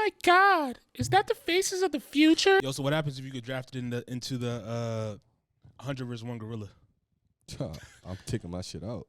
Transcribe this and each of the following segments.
my God, is that the faces of the future? Yo, so what happens if you get drafted into the 100 vs. 1 gorilla? I'm taking my shit out.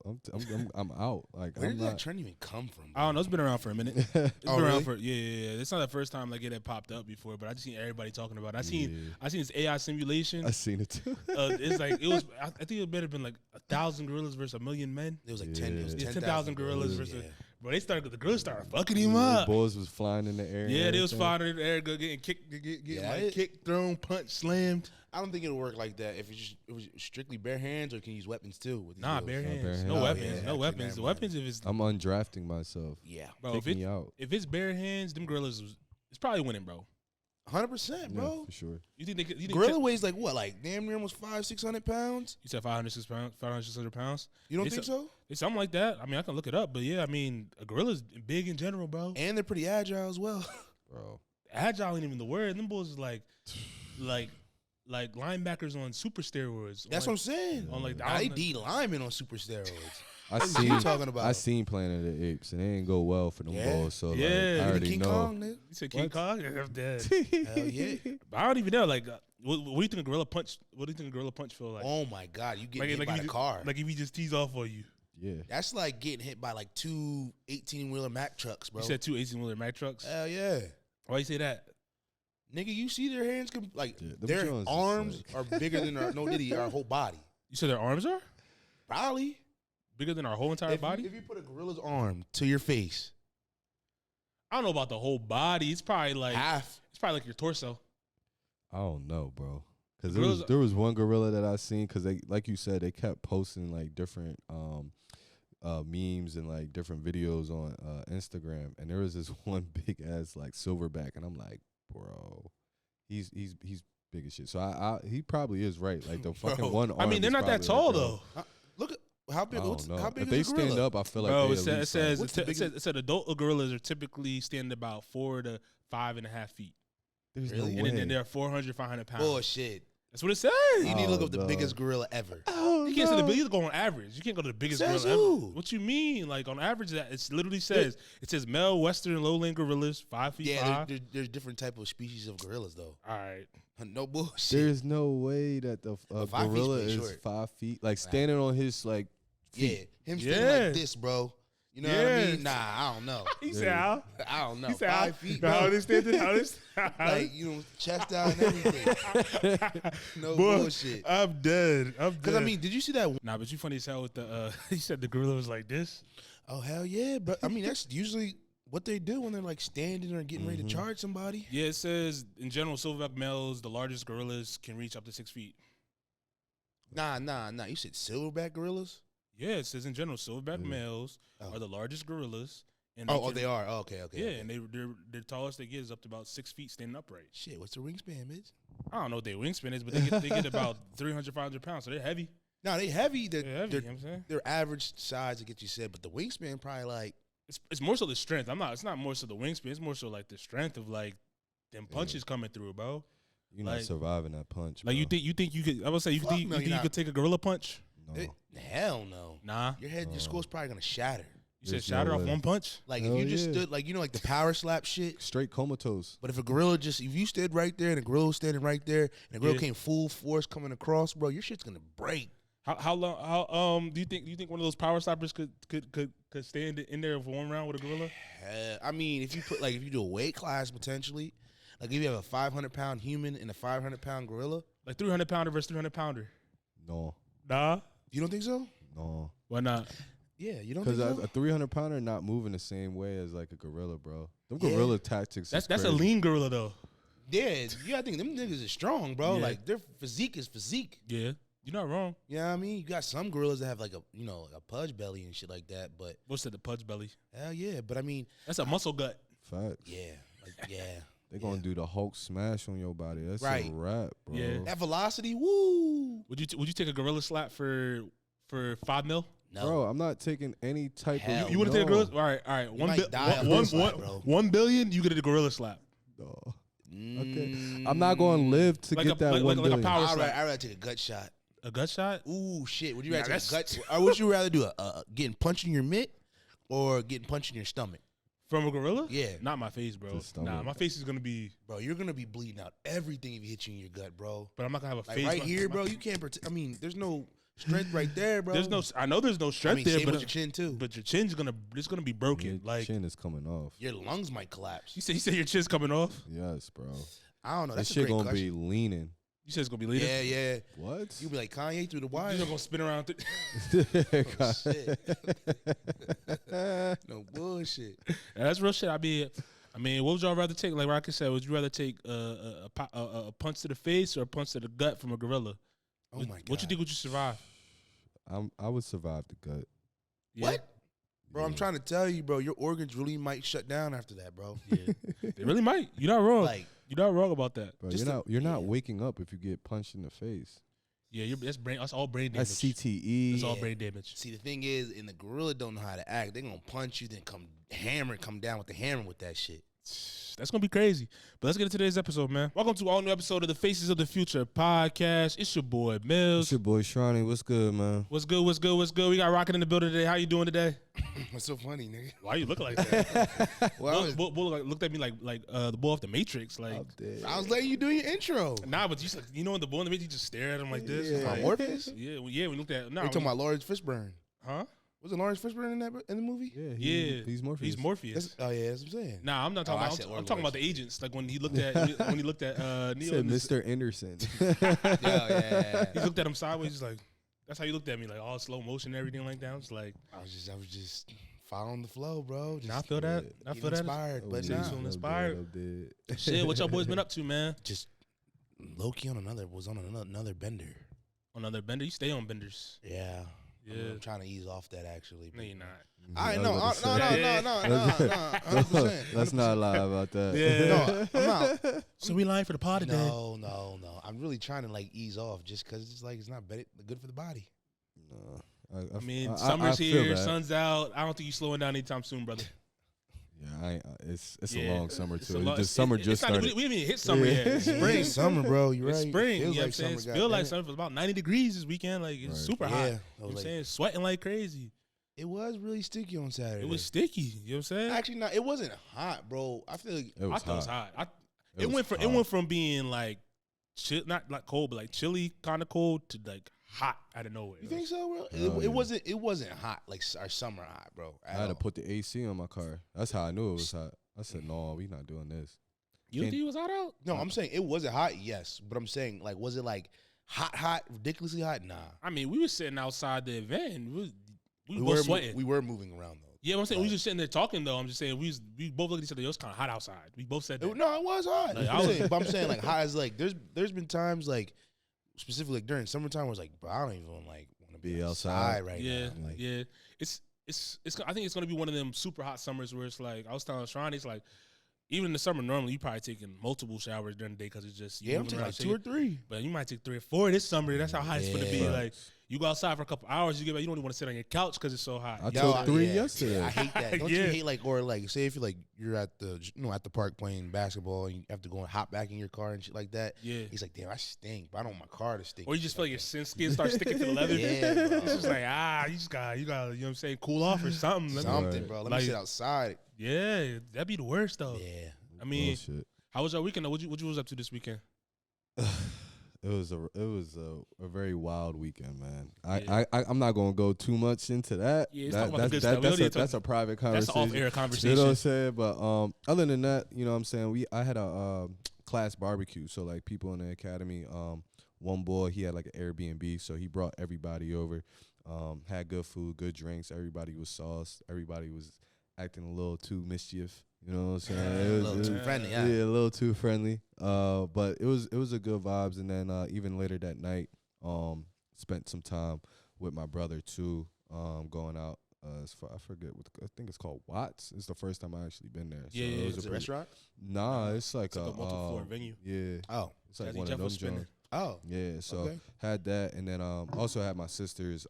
I'm out. Like, where did that trend even come from? Bro? I don't know. It's been around for a minute. It's been really? around for yeah. It's not the first time like it had popped up before, but I just seen everybody talking about it. I seen this AI simulation. I seen it too. It's like it was. I think it better have been like 1,000 gorillas versus 1,000,000 men. It was like 10. It was 10,000 gorillas versus. Yeah. Bro, the gorillas started fucking him up. The boys was flying in the air. Yeah, they was flying in the air, getting kicked, getting kicked, thrown, punched, slammed. I don't think it'll work like that. If it was strictly bare hands, or can you use weapons too? With Nah, these bare wheels? hands. No weapons. yeah, No weapons. The weapons if it's I'm undrafting myself. Yeah, bro. Take me out. If it's bare hands, them gorillas it's probably winning, bro. 100%, bro. Yeah, for sure. You think they could? Gorilla weighs like what? Like damn near almost 500-600 pounds. You said 500-600 pounds. You don't think so? It's something like that. I mean, I can look it up, but yeah, I mean, a gorilla's big in general, bro. And they're pretty agile as well, Bro. Agile ain't even the word. Them boys is like linebackers on super steroids. That's what I'm saying. On like the they D linemen on super steroids. I What you talking about? I seen Planet of the Apes, and it ain't go well for them boys. So Yeah. like, I Even already King know. Kong, nigga. You said King Kong? Yeah, I'm dead. Hell yeah. But I don't even know. Like, what do you think a gorilla punch? What do you think a gorilla punch feel like? Oh my God, you get hit like by if the you car. Like if he just tees off on you. Yeah. That's like getting hit by like two 18-wheeler Mack trucks, bro. You said 2 18-wheeler Mack trucks. Hell yeah. Why you say that? Nigga, you see their hands, like Yeah, them their Jones is arms sick. are bigger than our whole body. You said their arms are Probably. bigger than our whole entire body. If you put a gorilla's arm to your face, I don't know about the whole body. It's probably like half. It's probably like your torso. I don't know, bro. Because Gorillas- there was one gorilla that I seen, because they, like you said, they kept posting like different memes and like different videos on Instagram, and there was this one big ass like silverback, and I'm like, bro, he's big as shit. So he probably is right. Like the fucking one arm. I mean, they're is not that probably tall like, though. Look at how big. I don't know. How big If is they a gorilla? stand up, I feel like Bro, they it at says least, it said adult gorillas are typically standing about 4 to 5.5 feet, there's Really? no way. and then they're 400, 500 pounds. Bullshit. That's what it says. You need to look Oh, up the no. biggest gorilla ever. Oh, You can't say the no. biggest. You go on average. You can't go to the biggest Says gorilla who? ever. What you mean? Like on average, that it literally says male Western lowland gorillas 5 feet Yeah, 5. there's different type of species of gorillas though. All right. No bullshit. There's no way that the 5 feet's gorilla pretty is short. 5 feet, like standing on his like feet. Yeah, him standing Yeah. like this, bro. You know what I Yeah. mean? Nah, I don't know. He said how? I don't know. He said 5 feet, How bro. they standing? How this? Like, chest out and everything. No Boy, bullshit. I'm dead. Because, I mean, did you see that? Nah, but you funny as hell with the. He said the gorilla was like this. Oh, hell yeah. But, I mean, that's usually what they do when they're, like, standing or getting ready to charge somebody. Yeah, it says in general, silverback males, the largest gorillas can reach up to 6 feet. Nah. You said silverback gorillas? Yeah, it says in general, silverback males are the largest gorillas. And They are. Oh, okay. Yeah, okay. and their tallest they get is up to about 6 feet standing upright. Shit, what's the wingspan, bitch? I don't know what their wingspan is, but they get about 300, 500 pounds, so they're heavy. No, they heavy. They're heavy, you know what I'm saying? They're average size to get you said, but the wingspan probably like It's more so the strength. It's not more so the wingspan. It's more so like the strength of like them punches coming through, bro. You're not surviving that punch. Like bro. you think you could? I would say you Fuck think no, you you're could take a gorilla punch? No. hell no. Nah. Your skull's probably gonna shatter. You said There's no shatter off way. one punch? Like Hell if you just yeah. stood like like the power slap shit. Straight comatose. But if a gorilla if you stood right there and a gorilla was standing right there and a gorilla came full force coming across, bro, your shit's gonna break. How long? Do you think one of those power slappers could stand in there for one round with a gorilla? I mean, if you do a weight class potentially, like if you have a 500-pound human and a 500-pound gorilla, Like 300 pounder versus 300 pounder? No. Nah. you don't think so? No. Why not? Yeah, you don't think Because so? a 300-pounder not moving the same way as like a gorilla, bro. Them Yeah. gorilla tactics. That's is a crazy. lean gorilla though. Yeah, I think them niggas is strong, bro. Yeah. Like their physique is physique. Yeah, you're not wrong. You know what I mean? You got some gorillas that have like a pudge belly and shit like that, but What's that? The pudge belly? hell yeah. But I mean, That's a muscle gut. Facts. yeah. They gonna do the Hulk smash on your body. That's Right. a wrap, bro. Yeah. That velocity, woo. Would you take a gorilla slap for $5 million? No. Bro, I'm not taking any type Hell of. You want to take a gorilla? All right. You might die off this slap, bro. 1 billion. You get a gorilla slap. No. Okay. I'm not going to live to Like get that like 1 a billion. power I'd slap. rather take a gut shot. A gut shot? Ooh, shit. Would you Nah, rather take a gut? Or would you rather do a getting punched in your mitt or getting punched in your stomach? From a gorilla? Yeah. Not my face, bro. Just stomach. Nah, my face is gonna be. Bro, you're gonna be bleeding out everything if he hits you in your gut, bro. But I'm not gonna have a Like face right here, bro. You can't protect. I mean, there's no strength right there, bro. There's no. I know there's no I strength mean, there, same but with your chin too. But your chin's gonna. It's gonna be broken. Your Like chin is coming off. Your lungs might collapse. you said your chin's coming off. Yes, bro. I don't know. This That's a shit great gonna question. be leaning. You said it's gonna be leading. Yeah, yeah. What? You be like Kanye through the wire. You're gonna spin around. Oh, shit. No bullshit. Yeah, that's real shit. I mean, what would y'all rather take? Like Rocky said, would you rather take a punch to the face or a punch to the gut from a gorilla? Oh my god. What you think would you survive? I would survive the gut. Yeah. What? Bro, I'm trying to tell you, bro. Your organs really might shut down after that, bro. Yeah, they really might. You're not wrong. Like, You're not wrong about that. Bro, Just you're not yeah. waking up if you get punched in the face. Yeah, that's all brain damage. That's CTE. That's all Yeah. brain damage. see, the thing is, and the gorilla don't know how to act. They gonna punch you, then come down with the hammer with that shit. That's gonna be crazy. But let's get into today's episode, man. Welcome to all new episode of the Faces of the Future podcast. It's your boy Mills. It's your boy Shronny. What's good, man? What's good? What's good? What's good? We got Rocket in the building today. How you doing today? What's so funny, nigga? Why you looking like that? Well, Bull looked at me like the boy off the Matrix. Like, I was letting you do your intro. nah, but you know, in the boy in the Matrix, you just stare at him like this. Yeah. Like, Morpheus? yeah, we looked at. Nah, We're talking about Lawrence Fishburne. huh? Wasn't Lawrence Fishburne in the movie? Yeah, Yeah, he's Morpheus. He's Morpheus. Oh yeah, that's what I'm saying. Nah, I'm not talking Oh, I about. said I'm Lord talking about the Lawrence. agents. Like when he looked at He Neo. said in his- Mr. Anderson. Yeah. He looked at him sideways. He's like, that's how you looked at me, like all slow motion and everything like that. I was like, I was just following the flow, bro. Just nah, I feel that. I getting feel that. inspired, but nah. nah, So inspired. I'm dead. Shit, what y'all boys been up to, man? just Loki on another bender. Another bender. You stay on benders. Yeah. Yeah. I'm trying to ease off that actually. No, you're not. I I know. was No, about to say. no. 100%. Let's not lie about that. Yeah. No, I'm not. So we lying for the pod today. No. I'm really trying to like ease off just because it's like it's not good for the body. No. I mean, I summer's feel here, that. sun's out. I don't think you slowing down anytime soon, brother. Yeah, it's Yeah. a long summer It's too. a long- The summer it's just not started. even- we haven't even hit summer Yeah. yet. It's spring. It's summer, bro. You're It's right. spring. Feels You know what I'm like saying? summer. It feel like goddamn summer. It was about 90 degrees this weekend. Like, it's Right. super it. hot. Yeah. You know what I'm saying? Sweating like crazy. It was really sticky on Saturday. It was sticky. You know what I'm saying? actually not. It wasn't hot, bro. I feel like It was I thought it was hot. hot. It It was went hot. from being like chill, not like cold, but like chilly, kind of cold, to like hot out of nowhere. you think so, bro? Oh, yeah. It wasn't hot like our summer hot, bro. I had to put the AC on my car. That's how I knew it was hot. I said, "No, we not doing this." You Can't- think it was hot out? No, I'm saying it wasn't hot. Yes, but I'm saying like, was it like hot, ridiculously hot? Nah. I mean, we were sitting outside the event. And we were were both sweating. We were moving around though. Yeah, but I'm saying we Like- was just sitting there talking though. I'm just saying we both looked at each other. It was kind of hot outside. We both said that. No, it was hot. Like, But I'm saying like hot as like there's been times like specifically like during summertime where it's like, bro, I don't even like want to be Be outside outside. right Yeah, now. Like, yeah. It's. I think it's gonna be one of them super hot summers where it's like I was telling Sean, it's like even in the summer normally you probably taking multiple showers during the day because it's just you yeah, I'm moving taking around like shit. 2 or 3. But you might take 3 or 4 this summer. That's how hot it's gonna be. Yeah. Like you go outside for a couple hours, you get back, you don't even want to sit on your couch because it's so hot. I took 3 yesterday. I hate that. Don't Yeah. you hate like or like say if you're at the at the park playing basketball and you have to go and hop back in your car and shit like that. Yeah. He's like, damn, I stink, but I don't want my car to stink. Or you just feel like your skin starts sticking to the leather. Yeah, bro. It's just like you got you know what I'm saying, cool off or something. something, Right. bro. Let Like- me sit outside. Yeah, that'd be the worst though. Yeah. I mean, Bullshit. how was your weekend though? What you was up to this weekend? It was a very wild weekend, man. Yeah. I'm not gonna go too much into that. Yeah, let's talk about the good stuff. We don't need to That's talk- a private That's conversation. an off-air You conversation. know what I'm saying? But other than that, you know what I'm saying, I had a class barbecue. So like people in the academy, one boy, he had like an Airbnb, so he brought everybody over. Had good food, good drinks. Everybody was sauced. Everybody was acting a little too mischief. You know what I'm saying? A little too friendly, yeah. Yeah, a little too friendly. But it was a good vibes. And then even later that night, spent some time with my brother too. Going out. I forget I think it's called Watts. It's the first time I actually been there. Yeah, yeah, it it's Is was it a pretty- restaurant? Nah, it's like It's like a multiple-floor venue. Yeah, Oh. it's like Jazzy one Jeff of them was spinning. joints. Oh. Yeah, so Okay. had that, and then also had my sister's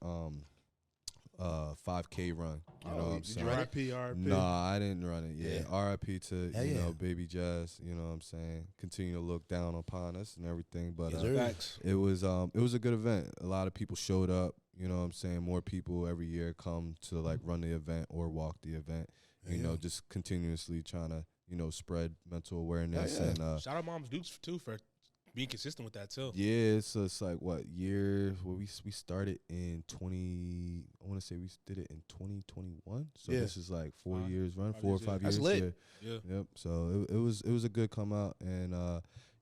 5K run. You know what I'm did you saying? run it? R.I.P. R.I.P. Nah, I didn't run it. Yeah, Yeah. R.I.P. to Hell you yeah. know Baby Jazz. You know what I'm saying? Continue to look down upon us and everything, but Yes, sir. Facts. it was a good event. A lot of people showed up. You know what I'm saying? More people every year come to like run the event or walk the event. you know, just continuously trying to, you know, spread mental awareness and shout out Moms Dukes too for being consistent with that too. yeah, it's like what year? Well, we started in 20. I want to say we did it in 2021. So this is like 4 years run, 4 or 5 years. That's lit. Yeah. Yep. So it was a good come out, and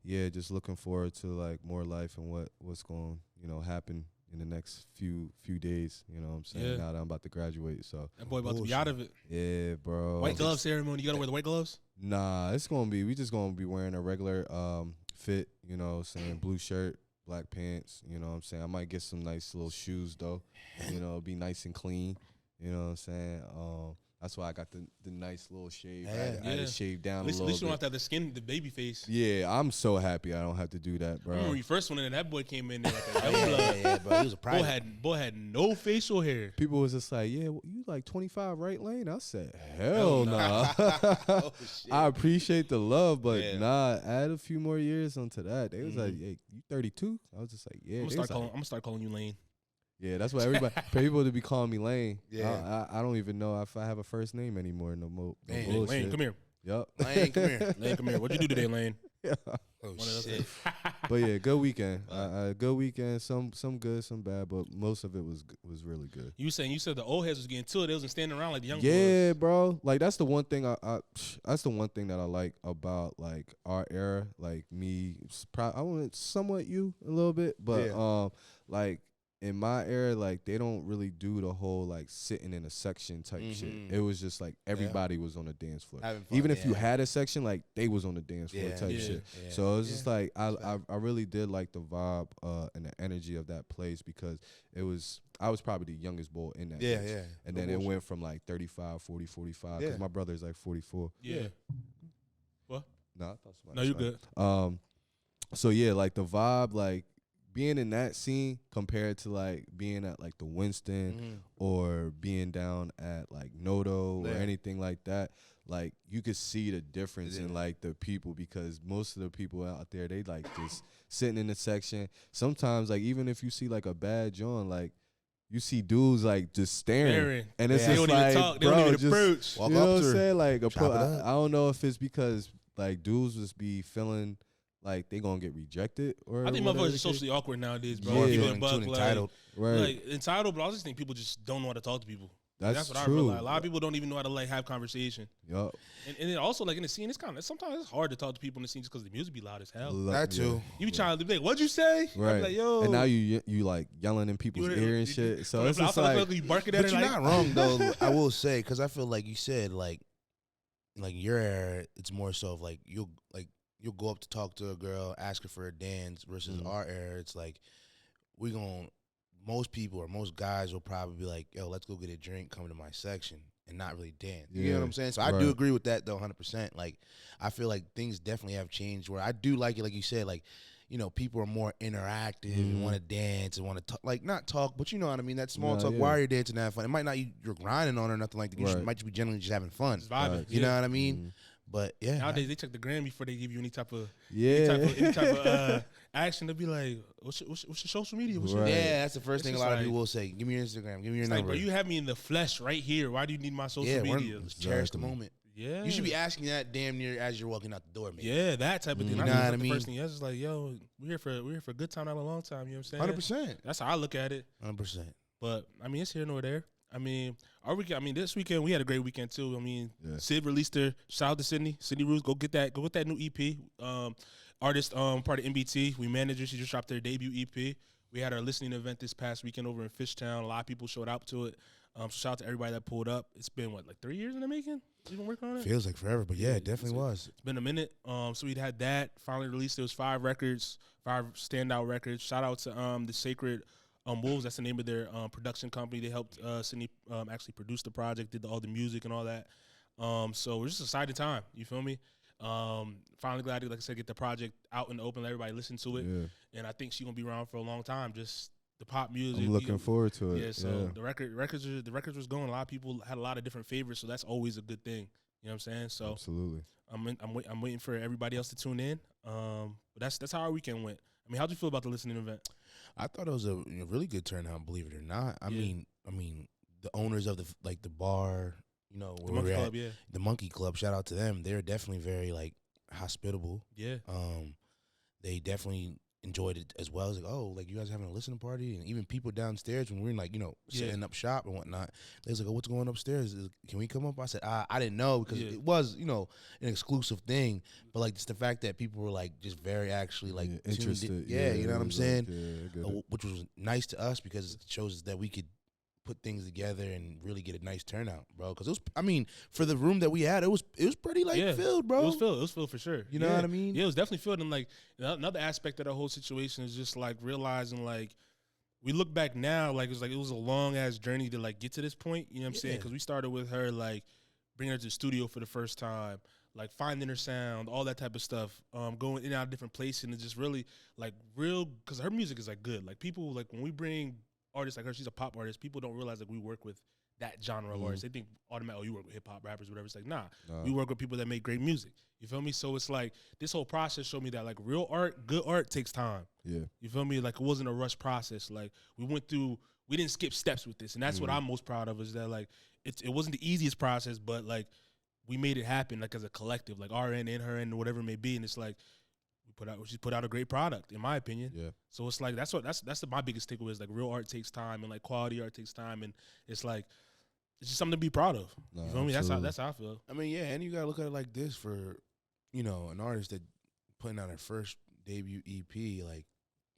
yeah, just looking forward to like more life and what's going, you know, happen in the next few days. You know what I'm saying? Yeah. Now that I'm about to graduate, so That boy about to be out of it. yeah, bro. White glove ceremony. You gotta wear the white gloves. Nah, we just gonna be wearing a regular fit, you know what I'm saying, blue shirt, black pants, you know what I'm saying. I might get some nice little shoes though. You know, be nice and clean. You know what I'm saying? That's why I got the nice little shave. I had to shave down At least a you little don't bit. have to have the skin, the baby face. Yeah, I'm so happy I don't have to do that, bro. I remember when you first went in, that boy came in there like a Yeah, bro. He was a private. boy had no facial hair. People was just like, yeah, you like 25 right lane? I said, hell nah. Oh, shit. I appreciate the love, but Yeah. nah, add a few more years onto that. They was like, hey, you 32? I was just like, yeah. I'm They gonna was like, start calling you Lane. yeah, that's why everybody, people to be calling me Lane. Yeah. I don't even know if I have a first name anymore. No more. No Dang. bullshit. Lane, come here. Yup. Lane, come here. Lane, come here. What'd you do today, Lane? Yeah. Oh, One of those shit. things. But yeah, good weekend. Good weekend. Some good, some bad, but most of it was really good. You said the old heads was getting to it. They wasn't standing around like the young Yeah, boys. bro. Like that's the one thing that's the one thing that I like about like our era. Like me, I want somewhat you a little bit, but like in my era, like they don't really do the whole like sitting in a section type shit. It was just like everybody was on the dance floor. Having fun, Even if you had a section, like they was on the dance floor type Yeah. shit. Yeah. So it was just like I really did like the vibe and the energy of that place because I was probably the youngest boy in that Yeah, place. yeah. And No then it bullshit. went from like 35, 40, 45 because Yeah. my brother's like 44. Yeah. What? No, I thought somebody No, you was good. so yeah, like the vibe, like being in that scene compared to like being at like the Winston or being down at like Noto or anything like that, like you could see the difference in like the people because most of the people out there, they like just sitting in the section. Sometimes like even if you see like a bad joint, like you see dudes like just staring. And it's They just don't like, even talk. They bro, don't even just, approach. Walk you know up what to I'm her. saying? Like, Chop it up. I don't know if it's because like dudes just be feeling like they gonna get rejected or I think whatever motherfuckers the are socially awkward nowadays, bro. Yeah. People Feeling in buck, too entitled. right. like entitled, but I just think people just don't know how to talk to people. That's what I true. realize. A lot of people don't even know how to like have conversation. Yup. And then also like in the scene, it's kind of sometimes it's hard to talk to people in the scene just because the music be loud as hell. That too. You be trying to be like, "What'd you say?" I be Right. like, "Yo," And now you like yelling in people's ear and shit. So it's just like you barking at But her you're like, not wrong though. I will say because I feel like you said like your era, it's more so of like you'll go up to talk to a girl, ask her for a dance versus our era. It's like most people or most guys will probably be like, yo, let's go get a drink, come to my section and not really dance. You know what I'm saying? So I do agree with that though 100%. Like I feel like things definitely have changed where I do like it, like you said, like, you know, people are more interactive and want to dance and want to talk, like not talk, but you know what I mean? That small talk while you're dancing, having fun. It might not you're grinding on or nothing like that. You might just be generally just having fun. just vibing. You know what I mean? But yeah, Nowadays they check the gram before they give you any type of yeah. any type of action. They'll be like, "What's your social media?" What's your Right. yeah, that's the first It's thing a just lot of like- people will say. Give me your Instagram. Give me your It's like, number. bro, you have me in the flesh right here. Why do you need my social yeah, media? let's cherish the moment. Yeah, You should be asking that damn near as you're walking out the door, man. Yeah, that type of thing. You I know think what that's I the mean? first thing. That's just like, yo, we're here for a good time, not a long time. You know what I'm saying? 100%. That's how I look at it. 100%. But I mean, it's here nor there. I mean, our weekend. I mean, this weekend we had a great weekend too. I mean, Sid released their shout out to Sydney Ruse. Go get that new EP. Artist part of MBT. We managed. She just dropped their debut EP. We had our listening event this past weekend over in Fishtown. A lot of people showed up to it. So shout out to everybody that pulled up. It's been like 3 years in the making. You've been working on it. Feels like forever, but yeah, it definitely was. It's been a minute. So we had that. Finally released. There was 5 records, 5 standout records. Shout out to the Sacred Wolves. That's the name of their production company. They helped Sydney actually produce the project, did all the music and all that. So we're just an exciting time. You feel me? Finally glad to, like I said, get the project out in the open, let everybody listen to it. Yeah. And I think she's gonna be around for a long time. Just the pop music. I'm looking forward to it. Yeah. So the records was going. A lot of people had a lot of different favorites, so that's always a good thing. You know what I'm saying? So absolutely. I'm waiting for everybody else to tune in. But that's how our weekend went. I mean, how'd you feel about the listening event? I thought it was a really good turnout, believe it or not. I mean, the owners of the bar, you know, The where Monkey we're Club, at, the Monkey Club. Shout out to them. They're definitely very like hospitable. Yeah. They definitely enjoyed it as well. As like, oh, like you guys having a listening party, and even people downstairs when we were like, you know, setting up shop and whatnot. They was like, oh, what's going upstairs? Can we come up? I said, I didn't know because it was, you know, an exclusive thing. But like just the fact that people were like just very actually like interested. Yeah, you know what I'm saying? Like, Which was nice to us because it shows us that we could put things together and really get a nice turnout, bro. Because it was, I mean, for the room that we had, it was pretty like filled, bro. It was filled for sure. You know what I mean? Yeah, it was definitely filled. And like another aspect of the whole situation is just like realizing like we look back now, like it was a long ass journey to like get to this point. You know what I'm saying? Because we started with her like bringing her to the studio for the first time, like finding her sound, all that type of stuff, going in and out of different places, and just really like because her music is like good. Like people like when we bring artists like her, she's a pop artist. People don't realize like we work with that genre of artists. They think automatically, you work with hip hop rappers, whatever. It's like, nah, we work with people that make great music. You feel me? So it's like this whole process showed me that like real art, good art takes time. Yeah. You feel me? Like it wasn't a rush process. Like we didn't skip steps with this, and that's what I'm most proud of is that like it wasn't the easiest process, but like we made it happen like as a collective, like our end and her end, whatever it may be, and it's like. She put out a great product, in my opinion. Yeah. So it's like that's my biggest takeaway is like real art takes time and like quality art takes time, and it's like it's just something to be proud of. You feel me? That's how I feel. I mean, yeah, and you gotta look at it like this for, you know, an artist that putting out her first debut EP, like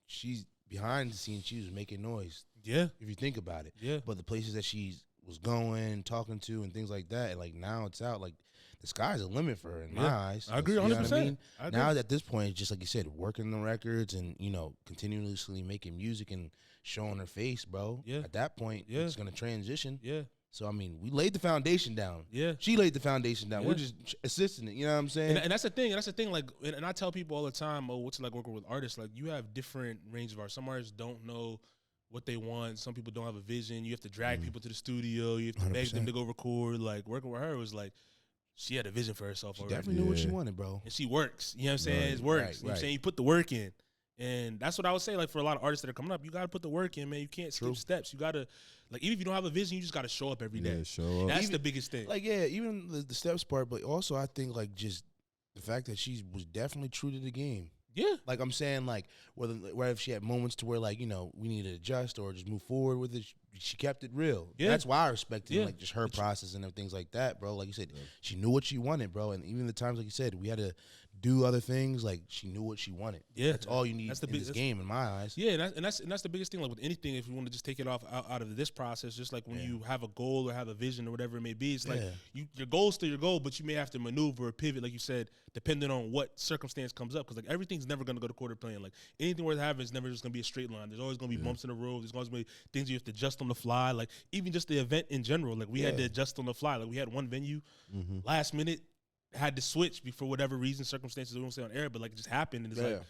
she's behind the scenes, she was making noise. Yeah. If you think about it. Yeah. But the places that she was going, talking to, and things like that, and like now it's out, like. The sky's the limit for her in my eyes. I agree 100%. You know what I mean? Now at this point, just like you said, working the records and, you know, continuously making music and showing her face, bro. Yeah. At that point, it's going to transition. Yeah. So, I mean, we laid the foundation down. Yeah. She laid the foundation down. Yeah. We're just assisting it. You know what I'm saying? And that's the thing. Like, and I tell people all the time, what's it like working with artists? Like, you have different range of art. Some artists don't know what they want. Some people don't have a vision. You have to drag people to the studio. You have to 100%. Beg them to go record. Like, working with her was like, she had a vision for herself already. She definitely knew what she wanted, bro. And she works. You know what I'm saying? It works. You know what I'm saying? You put the work in. And that's what I would say, like, for a lot of artists that are coming up, you got to put the work in, man. You can't skip steps. You got to, like, even if you don't have a vision, you just got to show up every day. Yeah, show up. That's the biggest thing. Like, yeah, even the steps part, but also I think, like, just the fact that she was definitely true to the game. Yeah. Like, I'm saying, like, whether if she had moments to where, like, you know, we needed to adjust or just move forward with it, she kept it real. Yeah. That's why I respected, like, just her process and things like that, bro. Like you said, she knew what she wanted, bro. And even the times, like you said, we had to do other things, like, she knew what she wanted. Yeah. That's all you need in this game, in my eyes. Yeah, and that's the biggest thing, like, with anything, if you want to just take it out of this process, just like when you have a goal or have a vision or whatever it may be, it's like, your goal's still your goal, but you may have to maneuver or pivot, like you said, depending on what circumstance comes up, because, like, everything's never going to go to quarter plane. Like, anything worth having is never just going to be a straight line. There's always going to be bumps in the road. There's always going to be things you have to adjust on the fly. Like, even just the event in general, like, we had to adjust on the fly. Like, we had one venue, last minute, had to switch for whatever reason, circumstances, we won't say on air, but, like, it just happened, and it's like,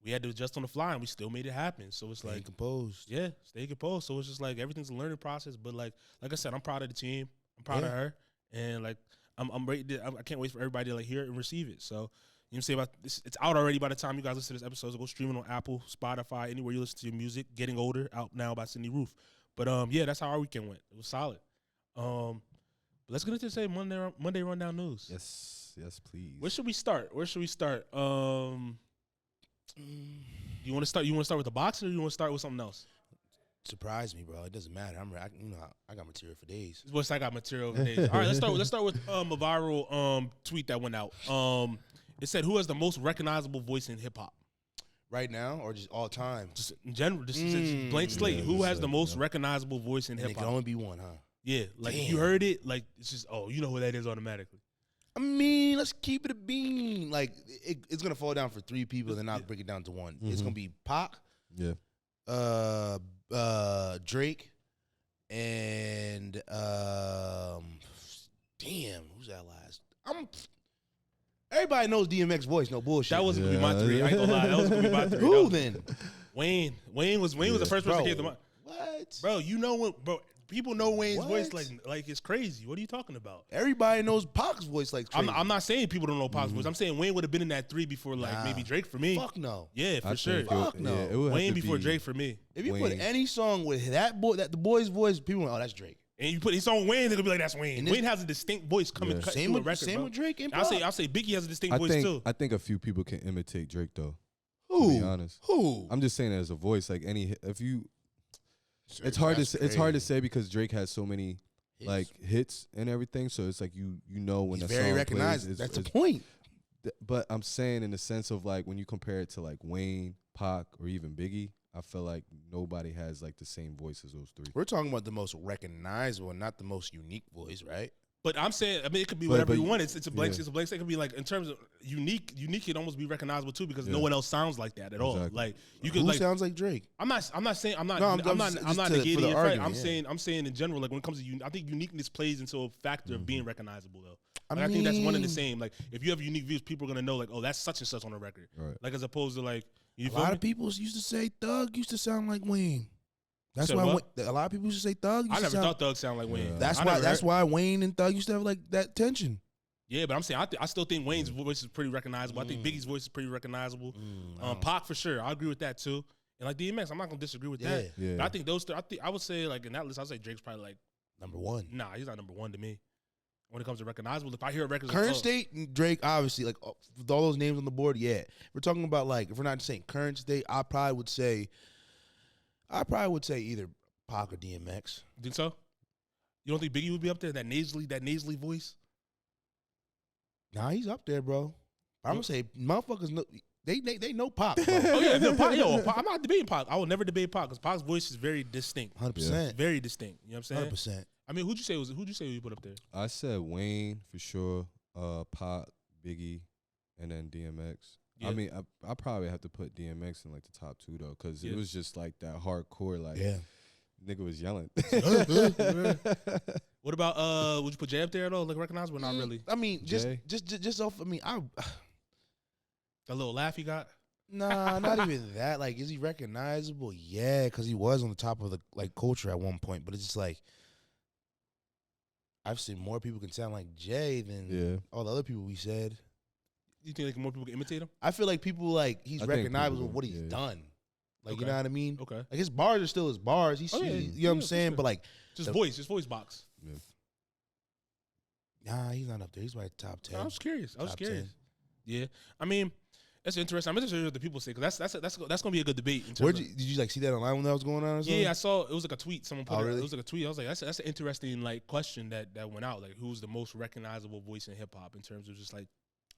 we had to adjust on the fly, and we still made it happen. So it's like, composed. Yeah, stay composed. So it's just like, everything's a learning process, but, like I said, I'm proud of the team. I'm proud of her, and, like, I'm ready to, I can't wait for everybody to, like, hear it and receive it. So, you know what I'm saying? About this, it's out already by the time you guys listen to this episode. So go stream it on Apple, Spotify, anywhere you listen to your music. Getting Older, out now by Cindy Roof. But yeah, that's how our weekend went. It was solid. But let's get into say Monday rundown news. Yes, please. Where should we start? You want to start with the boxing, or you want to start with something else? Surprise me, bro. It doesn't matter. I got material for days. I got material for days. All right, let's start with a viral tweet that went out. It said, "Who has the most recognizable voice in hip hop right now, or just all time? Just in general, just blank slate. Who has the most recognizable voice in hip hop? It can only be one, huh? Yeah, like if you heard it, like it's just you know who that is automatically. I mean, let's keep it a bean. Like it's gonna fall down for three people, then I'll break it down to one. It's gonna be Pac, Drake, and damn, who's that last? Everybody knows DMX voice, no bullshit. That wasn't gonna be my three. I ain't gonna lie, that was gonna be my three. Who then? Wayne was the first person that came to mind. What? Bro, you know what, bro? People know Wayne's voice like it's crazy. What are you talking about? Everybody knows Pac's voice like crazy. I'm not saying people don't know Pac's voice. I'm saying Wayne would have been in that three before maybe Drake for me. Fuck no. Yeah, for sure. Fuck no. Wayne before Drake for me. If you put any song with that boy, the boy's voice, people went, oh, that's Drake. And you put his own Wayne, they're gonna be like, that's Wayne. Wayne has a distinct voice coming cut through a record. Same with Drake and I'll say Biggie has a distinct voice too. I think a few people can imitate Drake though. Who? To be honest. Who? I'm just saying as a voice, like it's hard to say because Drake has so many like hits and everything. So it's like you know when He's the very song recognizable. plays. That's the point. But I'm saying in the sense of like when you compare it to like Wayne, Pac, or even Biggie, I feel like nobody has like the same voice as those three. We're talking about the most recognizable and not the most unique voice, right? But I'm saying, I mean, it could be whatever you want. It's a blank. It's a blank. It could be like in terms of unique. Unique could almost be recognizable too because no one else sounds like that at all. Like you could. Who like, sounds like Drake? I'm not saying. I'm not. No, I'm not negating it. Argument, I'm saying in general. Like when it comes to I think uniqueness plays into a factor of being recognizable though. I think that's one and the same. Like if you have unique views, people are gonna know like, oh, that's such and such on the record. Right. Like as opposed to like a lot of people used to say Thug used to sound like Wayne. That's why a lot of people used to say Thug. I never thought Thug sounded like Wayne. Yeah. That's why Wayne and Thug used to have like that tension. Yeah, but I'm saying I still think Wayne's voice is pretty recognizable. I think Biggie's voice is pretty recognizable. Pac for sure. I agree with that too. And like DMX, I'm not gonna disagree with that. Yeah. But I think those. I would say like in that list, I'd say Drake's probably like number one. Nah, he's not number one to me. When it comes to recognizable, if I hear a record, current state and Drake, obviously, like with all those names on the board, yeah. We're talking about like if we're not saying current state, I probably would say either Pac or DMX. Think so? You don't think Biggie would be up there? That nasally voice? Nah, he's up there, bro. I'm gonna say motherfuckers know they know Pac. Bro. Oh yeah, no, Pac, I'm not debating Pac. I will never debate Pac because Pac's voice is very distinct. 100%. Very distinct. You know what I'm saying? 100%. I mean, who'd you say you put up there? I said Wayne for sure, Pac, Biggie, and then DMX. Yeah. I mean, I probably have to put DMX in like the top two though, because it was just like that hardcore, like nigga was yelling. What about would you put Jay up there though? Like recognizable? Not really. I mean, just off. I mean, that little laugh he got. Nah, not even that. Like, is he recognizable? Yeah, because he was on the top of the like culture at one point. But it's just like I've seen more people can sound like Jay than all the other people we said. You think like more people can imitate him? I feel like people like he's recognizable with what he's done. Like you know what I mean? Okay. Like his bars are still his bars. You know what I'm saying? Sure. But like just voice box. Yeah. Nah, he's not up there. He's like top 10. No, I was curious. 10. Yeah. I mean, that's interesting. I'm interested in what the people say because that's gonna be a good debate. Did you like see that online when that was going on? Or something? Yeah, I saw it was like a tweet. Someone put really? It was like a tweet. I was like, that's an interesting like question that went out. Like, who's the most recognizable voice in hip hop in terms of just like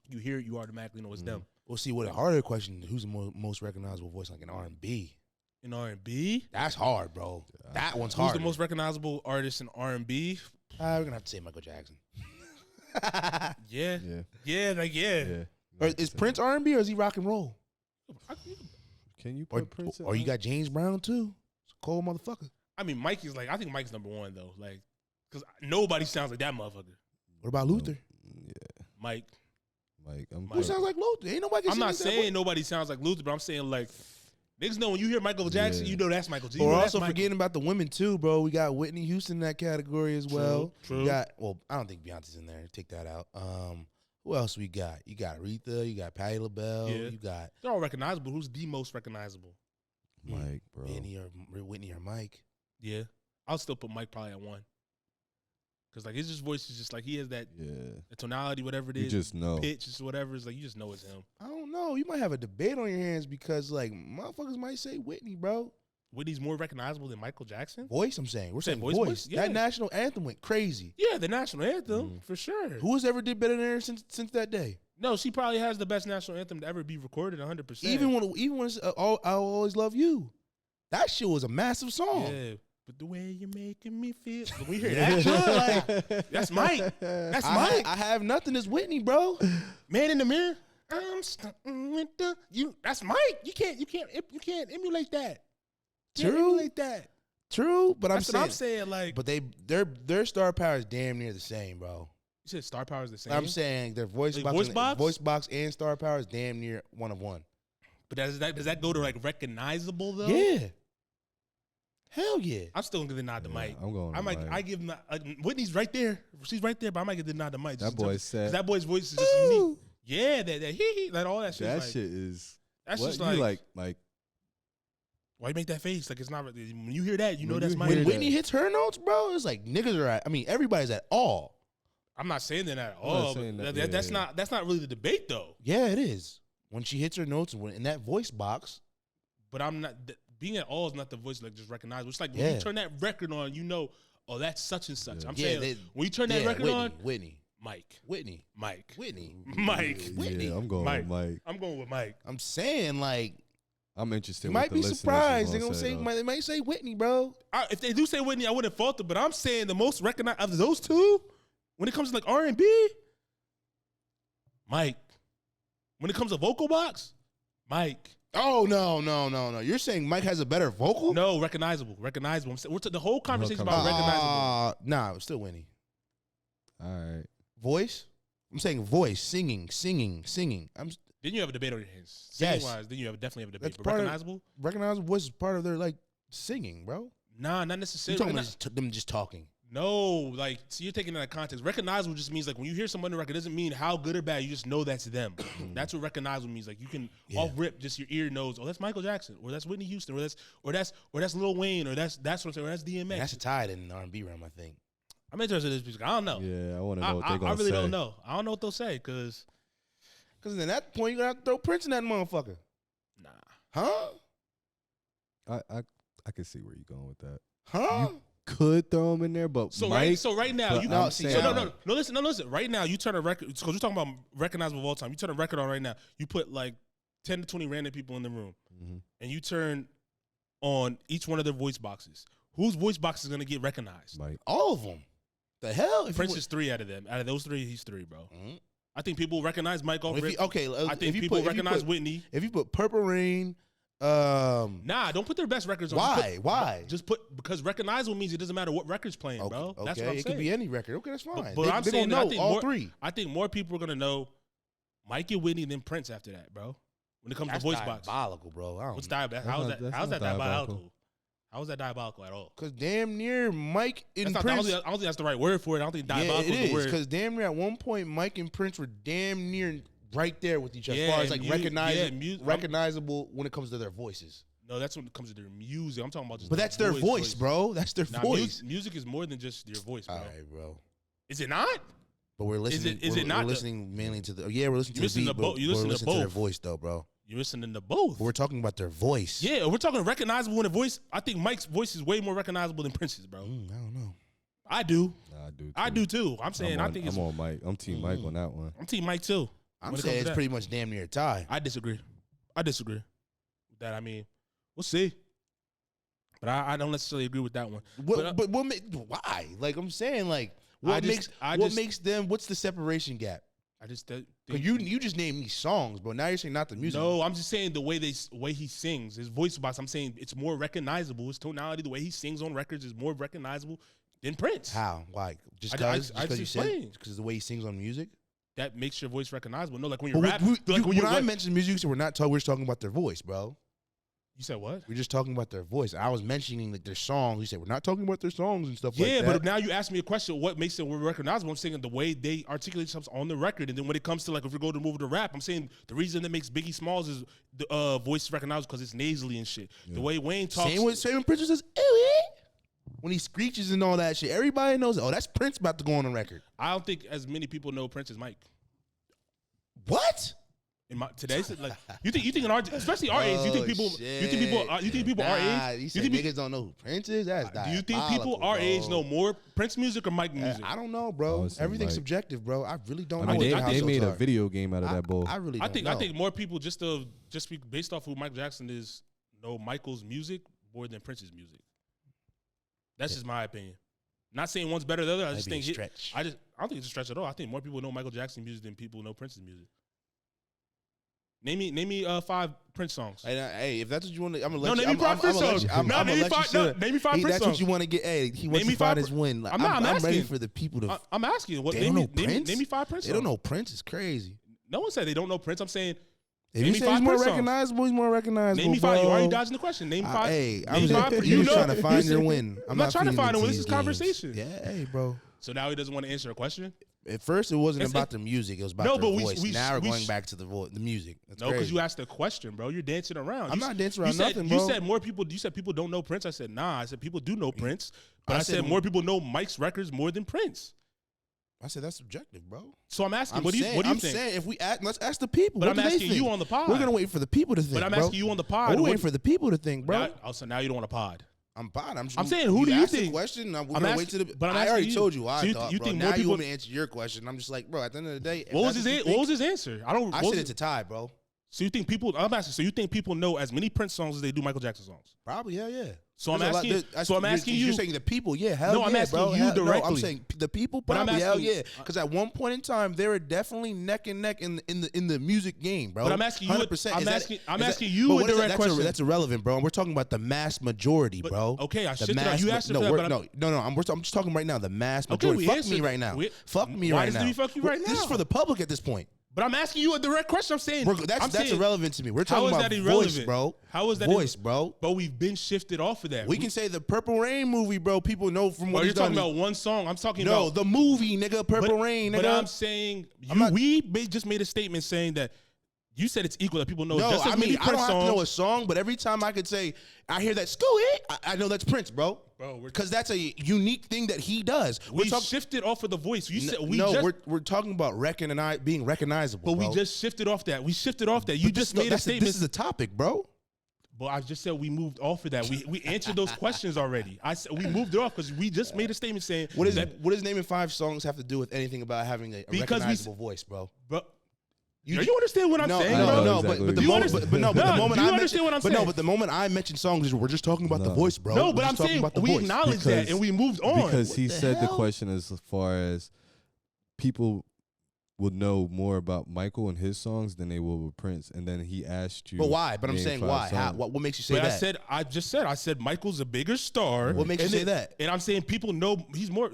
you hear it, you automatically know it's them. We'll see. What a harder question: who's the most recognizable voice like in R&B? In R&B, that's hard, bro. That one's hard. Who's the most recognizable artist in R&B? We're gonna have to say Michael Jackson. Yeah. Or is Prince R&B or is he rock and roll? Can you put Prince? Or you got James Brown too? It's a cold motherfucker. I mean, I think Mike's number one though. Like, because nobody sounds like that motherfucker. What about Luther? Yeah, Mike. Who sounds like Luther? Ain't nobody. I'm not saying nobody sounds like Luther, but I'm saying like niggas know when you hear Michael Jackson, you know that's Michael. We're also forgetting about the women too, bro. We got Whitney Houston in that category as well. True. We got I don't think Beyonce's in there. Take that out. Who else we got? You got Aretha. You got Patti LaBelle. Yeah. You got. They're all recognizable. Who's the most recognizable? Mike, bro. Whitney or Mike. Yeah, I'll still put Mike probably at one. Cause like his voice is just like he has that the tonality, whatever it is. You just know. Pitch, just whatever. It's like you just know it's him. I don't know. You might have a debate on your hands because like motherfuckers might say Whitney, bro. Whitney's more recognizable than Michael Jackson? Voice, I'm saying. We're saying voice. Yeah. That national anthem went crazy. Yeah, the national anthem, for sure. Who has ever did better than her since that day? No, she probably has the best national anthem to ever be recorded, 100%. Even when it's I'll Always Love You. That shit was a massive song. Yeah. But the way you're making me feel. When we hear that, like, that's Mike. That's Mike. I have nothing as Whitney, bro. Man in the mirror. I'm stuck with you. That's Mike. You can't emulate that. Emulate that. True, but that's what I'm saying. Like, but their star power is damn near the same, bro. You said star power is the same. I'm saying their voice box and star power is damn near one of one. But does that go to like recognizable though? Yeah. Hell yeah. I'm still gonna give the nod to Mike. I'm going. I give him Whitney's right there. She's right there, but I might give the nod to Mike. That boy said that boy's voice is just unique. Yeah, that he like all that shit. That like, shit is. That's what, just you like Why you make that face? Like it's not. When you hear that, you know When that's you Mike. hear When that- Whitney hits her notes, bro, it's like niggas are at. I mean, everybody's at all. I'm not saying that at I'm not all. saying But that, that's yeah. not really the debate though. Yeah, it is. When she hits her notes and when in that voice box. But I'm not being at all is not the voice like just recognizable. It's like when Yeah. you turn that record on, you know, oh that's such and such. Yeah. I'm Yeah, saying they- when you turn that record on, Whitney. Mike, Whitney. Mike, Whitney. Yeah, I'm going Mike. with Mike. I'm going with Mike. I'm saying like I'm interested. you what might the be listeners surprised. is They're gonna gonna say though. they might say Whitney, bro. If they do say Whitney, I wouldn't fault it. But I'm saying the most recognized of those two, when it comes to like R&B, Mike. When it comes to vocal box, Mike. Oh no. You're saying Mike has a better vocal? No, recognizable. The whole conversation about recognizable. Nah, it's still Whitney. All right. Voice? I'm saying voice, singing. Then you have a debate on your hands. Yes. Singing wise, then you definitely have a debate. That's But part of- recognizable? Recognizable voice is part of their like singing, bro. Nah, not You're necessarily. talking about them just talking. No, like, see, you're taking it out of context. Recognizable just means like when you hear someone on the record, it doesn't mean how good or bad. You just know that's them. That's what recognizable means. Like you can off rip, just your ear knows. Oh, that's Michael Jackson, or that's Whitney Houston, or that's Lil Wayne, or that's what I'm saying, or that's DMX. And that's a tie in the R&B realm, I think. I'm interested in this music. I don't know. Yeah, I want to know what they're I gonna say. really don't know. I don't know what they'll say because Because then at that point, you're going to have to throw Prince in that motherfucker. nah. Huh? I can see where you're going with that. Huh? Could throw him in there, but So Mike, right now but you I'm see, saying, no listen. Right now you turn a record because we're talking about recognizable of all time. You turn a record on right now. You put like 10 to 20 random people in the room, and you turn on each one of their voice boxes. Whose voice box is gonna get recognized? Mike. All of them. The hell? If Prince is 3 out of them. Out of those 3, he's 3, bro. Mhm. I think people recognize Mike off rip. Okay, I think people recognize Whitney. If you put Purple Rain, Nah, don't put their best records on. why? Just put because recognizable means it doesn't matter what record's playing, Okay, bro. That's okay, what I'm it saying. could be any record. Okay, that's fine. But they, I'm they saying don't I know think all more, three. I think more people are gonna know Mike and Whitney than Prince after that, bro. When it comes That's to voice box, diabolical, bro. I don't what's know. diabolical? How's not- that? that's How's not that diabolical? diabolical. How is that diabolical at all? Because damn near Mike and That's not, I don't Prince. think that's the right word for it. I don't think Yeah, diabolical it is the is. word. Because damn near at one point, Mike and Prince were damn near right there with each other. As Yeah, far as like I'm- recognizable when it comes to their voices. No, that's when it comes to their music. I'm talking about just. But that's their voice, bro. That's their Nah, voice. music is more than just your voice, bro. All right, bro. Is it not? But we're listening. is we're, it not We're the- listening mainly to the. Yeah, we're listening to You the beat. listen to but both- you we're listen to listening to their both. voice, though, bro. You're listening to both. But we're talking about their voice. Yeah, we're talking recognizable in a voice. I think Mike's voice is way more recognizable than Prince's, bro. I don't know. I do. Nah, I do. Too. I do too. I'm saying I think it's. I'm on Mike. I'm Team Mike on that one. I'm Team Mike too. I'm when it saying comes it's to pretty much damn near a tie. I disagree. With that. I mean, we'll see. But I don't necessarily agree with that one. But what? Why? Like I'm saying, like what makes them? What's the separation gap? I just think You just named these songs, but now you're saying not the music. No, I'm just saying the way he sings, his voice box. I'm saying it's more recognizable. His tonality, the way he sings on records, is more recognizable than Prince. How? Why? Just I because you just said explained. because the way he sings on music. That makes your voice recognizable. No, like when you But rap. when I mentioned music, you said we're just talking about their voice, bro. You said what? We're just talking about their voice. I was mentioning like their songs. You said we're not talking about their songs and stuff like Yeah, that. but now you ask me a question, what makes it recognizable? I'm saying the way they articulate themselves on the record. And then when it comes to like if we go to move to rap, I'm saying the reason that makes Biggie Smalls' is the voice recognizable because it's nasally and shit. Yeah. The way Wayne talks. Same with Prince says, "Ew." When he screeches and all that shit, everybody knows. Oh, that's Prince about to go on the record. I don't think as many people know Prince as Mike. What? In today's like you think in our especially our age, you think people our age You think niggas don't know who Prince is? That's do you think people our age know more Prince music or Mike music? I don't know, bro. Everything's subjective, bro. I really don't know. They made a video game out of that bull. I really don't know. I think more people just based off who Michael Jackson is know Michael's music more than Prince's music. That's just my opinion. Not saying one's better than the other. I just think I don't think it's a stretch at all. I think more people know Michael Jackson music than people know Prince's music. Name me 5 Prince songs. Hey, if that's what you want to, I'm gonna let you. Name me 5 Prince songs. Name me 5 Prince songs. That's what you want to get. Hey, he wants to find his win. I'm ready for the people to. I'm asking. What? Name me 5 Prince songs. They don't know Prince. Is crazy. No one said they don't know Prince. I'm saying. If you say he's more recognizable, he's more recognizable. Name me 5. Bro. Why are you dodging the question? Name 5. Hey, name 5. You trying to find your win. I'm not trying to find a win. This is conversation. Yeah, hey, bro. So now he doesn't want to answer a question? At first, it wasn't about the music. It was about their voice. Now we're going back to the music. That's no, because you asked a question, bro. You're dancing around. I'm not dancing around nothing, bro. You said more people. You said people don't know Prince. I said nah. I said people do know Prince, but I said more people know Mike's records more than Prince. I said that's subjective, bro. So I'm asking, what do you think? I'm saying if we let's ask the people. But I'm asking you on the pod. We're gonna wait for the people to think. But I'm asking you on the pod. We're waiting for the people to think, bro. So now you don't want a pod. I'm fine. I'm saying, who do you think? Question. We're gonna wait to the. But I already told you. You think now more people? You want me to answer your question? I'm just like, bro. At the end of the day, what was his answer? I said it's a tie, bro. So you think people? I'm asking. So you think people know as many Prince songs as they do Michael Jackson songs? Probably, hell yeah. So I'm asking. I'm asking you. You're saying the people, yeah, hell yeah. No, I'm asking you directly. No, I'm saying the people, probably, hell yeah. Because at one point in time, they were definitely neck and neck in the music game, bro. But I'm asking you. 100%. I'm asking you a direct question. That's irrelevant, bro. And we're talking about the mass majority, bro. Okay, I shifted out. You asked for that. No. I'm just talking right now. The mass majority. Fuck me right now. Fuck me right now. Why does he fuck you right now? This is for the public at this point. But I'm asking you a direct question. I'm saying that's irrelevant to me. We're talking about voice, bro. How is that voice, bro? But we've been shifted off of that. We can say the Purple Rain movie, bro. People know from what you're talking about one song. I'm talking about the movie, nigga. Purple Rain, nigga. But I'm saying we just made a statement saying that you said it's equal that people know. No, I mean I don't have to know a song, but every time I could say I hear that I know that's Prince, bro. Because that's a unique thing that he does. We shifted off of the voice. You said we're talking about being recognizable. But we just shifted off that. We shifted off that. You just made a statement. This is a topic, bro. But I just said we moved off of that. We answered those questions already. I said we moved it off because we just made a statement saying what does naming 5 songs have to do with anything about having a recognizable voice, bro? You understand what I'm saying? No, but the moment I mentioned songs, we're just talking about the voice, bro. No, but I'm saying we acknowledge that and we moved on. Because he said the question as far as people would know more about Michael and his songs than they will with Prince, and then he asked you. But why? But I'm saying why? What makes you say that? I said Michael's a bigger star. What makes you say that? And I'm saying people know he's more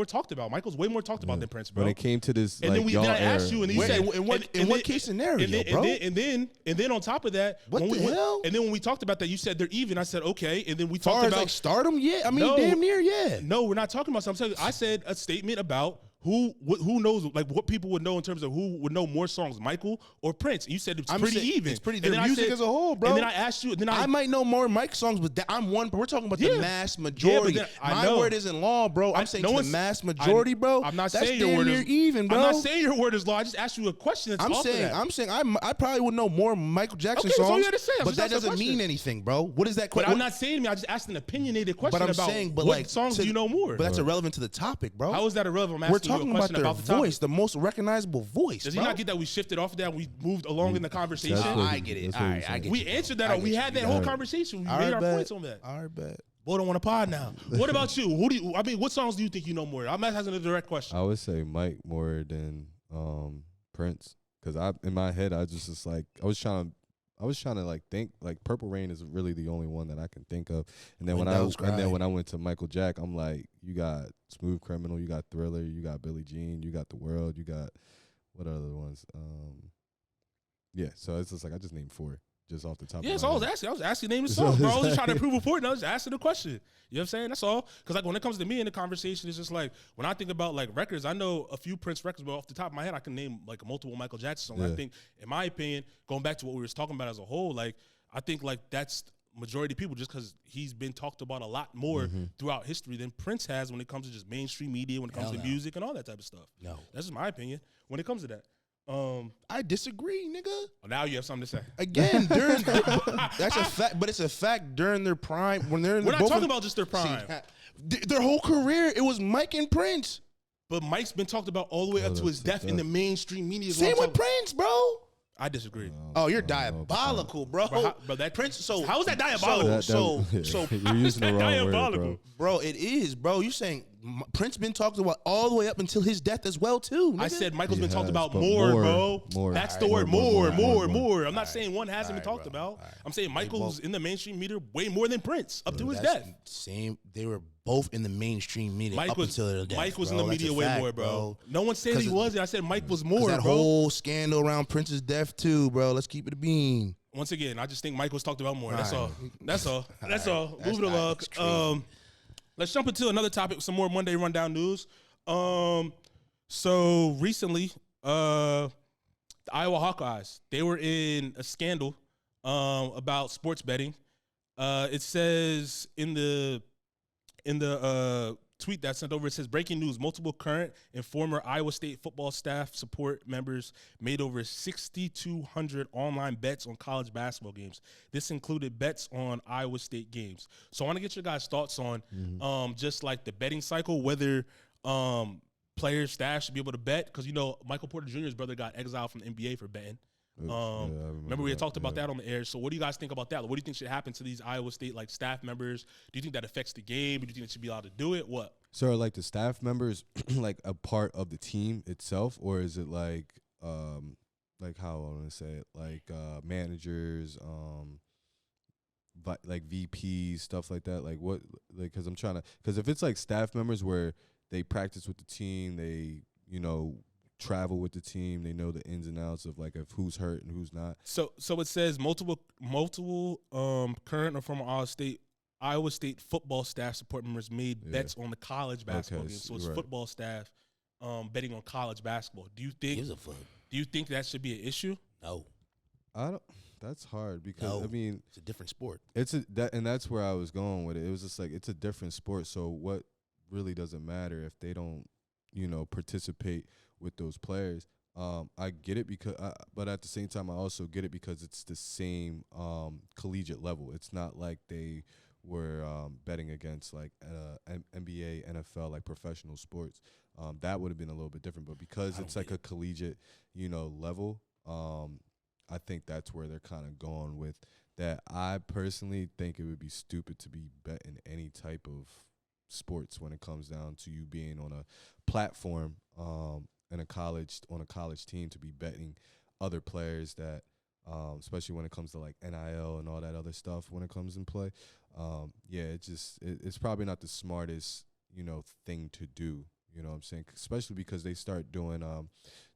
talked about. Michael's way more talked about than Prince, bro. When it came to this, and then I asked you, and you said, in what case scenario, bro? And then on top of that, what the hell? And then when we talked about that, you said they're even. I said okay, and then we talked about like stardom. Yeah, I mean damn near, yeah. No, we're not talking about something. I said a statement about. Who knows, like what people would know in terms of who would know more songs, Michael or Prince? You said it's pretty even. It's pretty, their music as a whole, bro. And then I asked you, I might know more Mike songs, but I'm one, but we're talking about the mass majority. Yeah, my word isn't law, bro. I'm saying the mass majority, bro. I'm not saying your word is even, bro. I'm not saying your word is law. I just asked you a question that's I'm saying I probably would know more Michael Jackson songs, that's all you had to say. But that doesn't mean anything, bro. What is that question? But I'm not saying I just asked an opinionated question about what songs do you know more. But that's irrelevant to the topic, bro. How is that irrelevant? I'm asking you a question about the voice, the most recognizable voice. Does he not get that we shifted off of that and we moved along in the conversation? I get it. All right, I get it. We answered that. We had that whole conversation. We made our points on that. All right, bet. Boy, don't want a pod now. What about you? What songs do you think you know more? I'm asking a direct question. I would say Mike more than Prince, because in my head I just like I was trying to like think like Purple Rain is really the only one that I can think of. And then when I went to Michael Jack, I'm like, you got Smooth Criminal, you got Thriller, you got Billie Jean, you got The World, you got what other ones? Yeah, so it's just like I just named 4 just off the top. Yeah, of my head. I was asking name the song, bro. I was just trying to prove a point. I was just asking the question. You know what I'm saying? That's all. Because like when it comes to me in the conversation, it's just like when I think about like records, I know a few Prince records, but off the top of my head, I can name like multiple Michael Jackson songs. Yeah. I think, in my opinion, going back to what we were talking about as a whole, like I think like that's majority of people just because he's been talked about a lot more throughout history than Prince has when it comes to just mainstream media, when it comes to music and all that type of stuff. No, that's just my opinion when it comes to that. I disagree, nigga. Well, now you have something to say. Again, that's a fact, but it's a fact during their prime when they're. We're not talking about just their prime. Their whole career, it was Mike and Prince. But Mike's been talked about all the way up to his death in the mainstream media. Same with Prince, bro. I didisagree. Oh, you're diabolical, bro. But that Prince. So how is that diabolical? So you're using the wrong word, bro. It is, bro. You saying Prince been talked about all the way up until his death as well, too. Nigga. I said Michael's been talked about more, bro. More. That's the word, more. I'm not saying one hasn't been talked about. I'm saying Michael's in the mainstream media way more than Prince up to his death. Same. They were both in the mainstream media up until their death. Mike was in the media way more, bro. No one said he wasn't. I said Mike was more, bro. That whole scandal around Prince's death, too, bro. Let's keep it a bean. Once again, I just think Mike was talked about more. That's all. That's all. Moving along. Let's jump into another topic, some more Monday Rundown news. So recently, the Iowa Hawkeyes, they were in a scandal about sports betting. It says in the tweet that sent over, it says, breaking news: multiple current and former Iowa State football staff support members made over 6,200 online bets on college basketball games. This included bets on Iowa State games. So I want to get your guys' thoughts on just like the betting cycle, whether players' staff should be able to bet, because Michael Porter Jr.'s brother got exiled from the NBA for betting. Remember we had talked about that on the air. So what do you guys think about that? What do you think should happen to these Iowa State staff members? Do you think that affects the game? Do you think they should be allowed to do it? What? So are the staff members like a part of the team itself, or is it like how I want to say it, managers, VPs, stuff like that? Like what? Because I'm trying to, because if it's like staff members where they practice with the team, they travel with the team, they know the ins and outs of of who's hurt and who's not. So it says multiple current or former Iowa State football staff support members made bets on the college basketball game. So it's football staff betting on college basketball. Do you think that should be an issue? No. I don't. That's hard because it's a different sport. And that's where I was going with it. It was just it's a different sport. So what really doesn't matter if they don't, participate with those players. I get it but at the same time, I also get it because it's the same collegiate level. It's not like they were betting against NBA, NFL, professional sports. That would have been a little bit different. But because it's a collegiate, level, I think that's where they're kind of going with that. I personally think it would be stupid to be betting any type of sports when it comes down to you being on a platform on a college team, to be betting other players that especially when it comes to NIL and all that other stuff when it comes in play. It's probably not the smartest thing to do, you know what I'm saying, especially because they start doing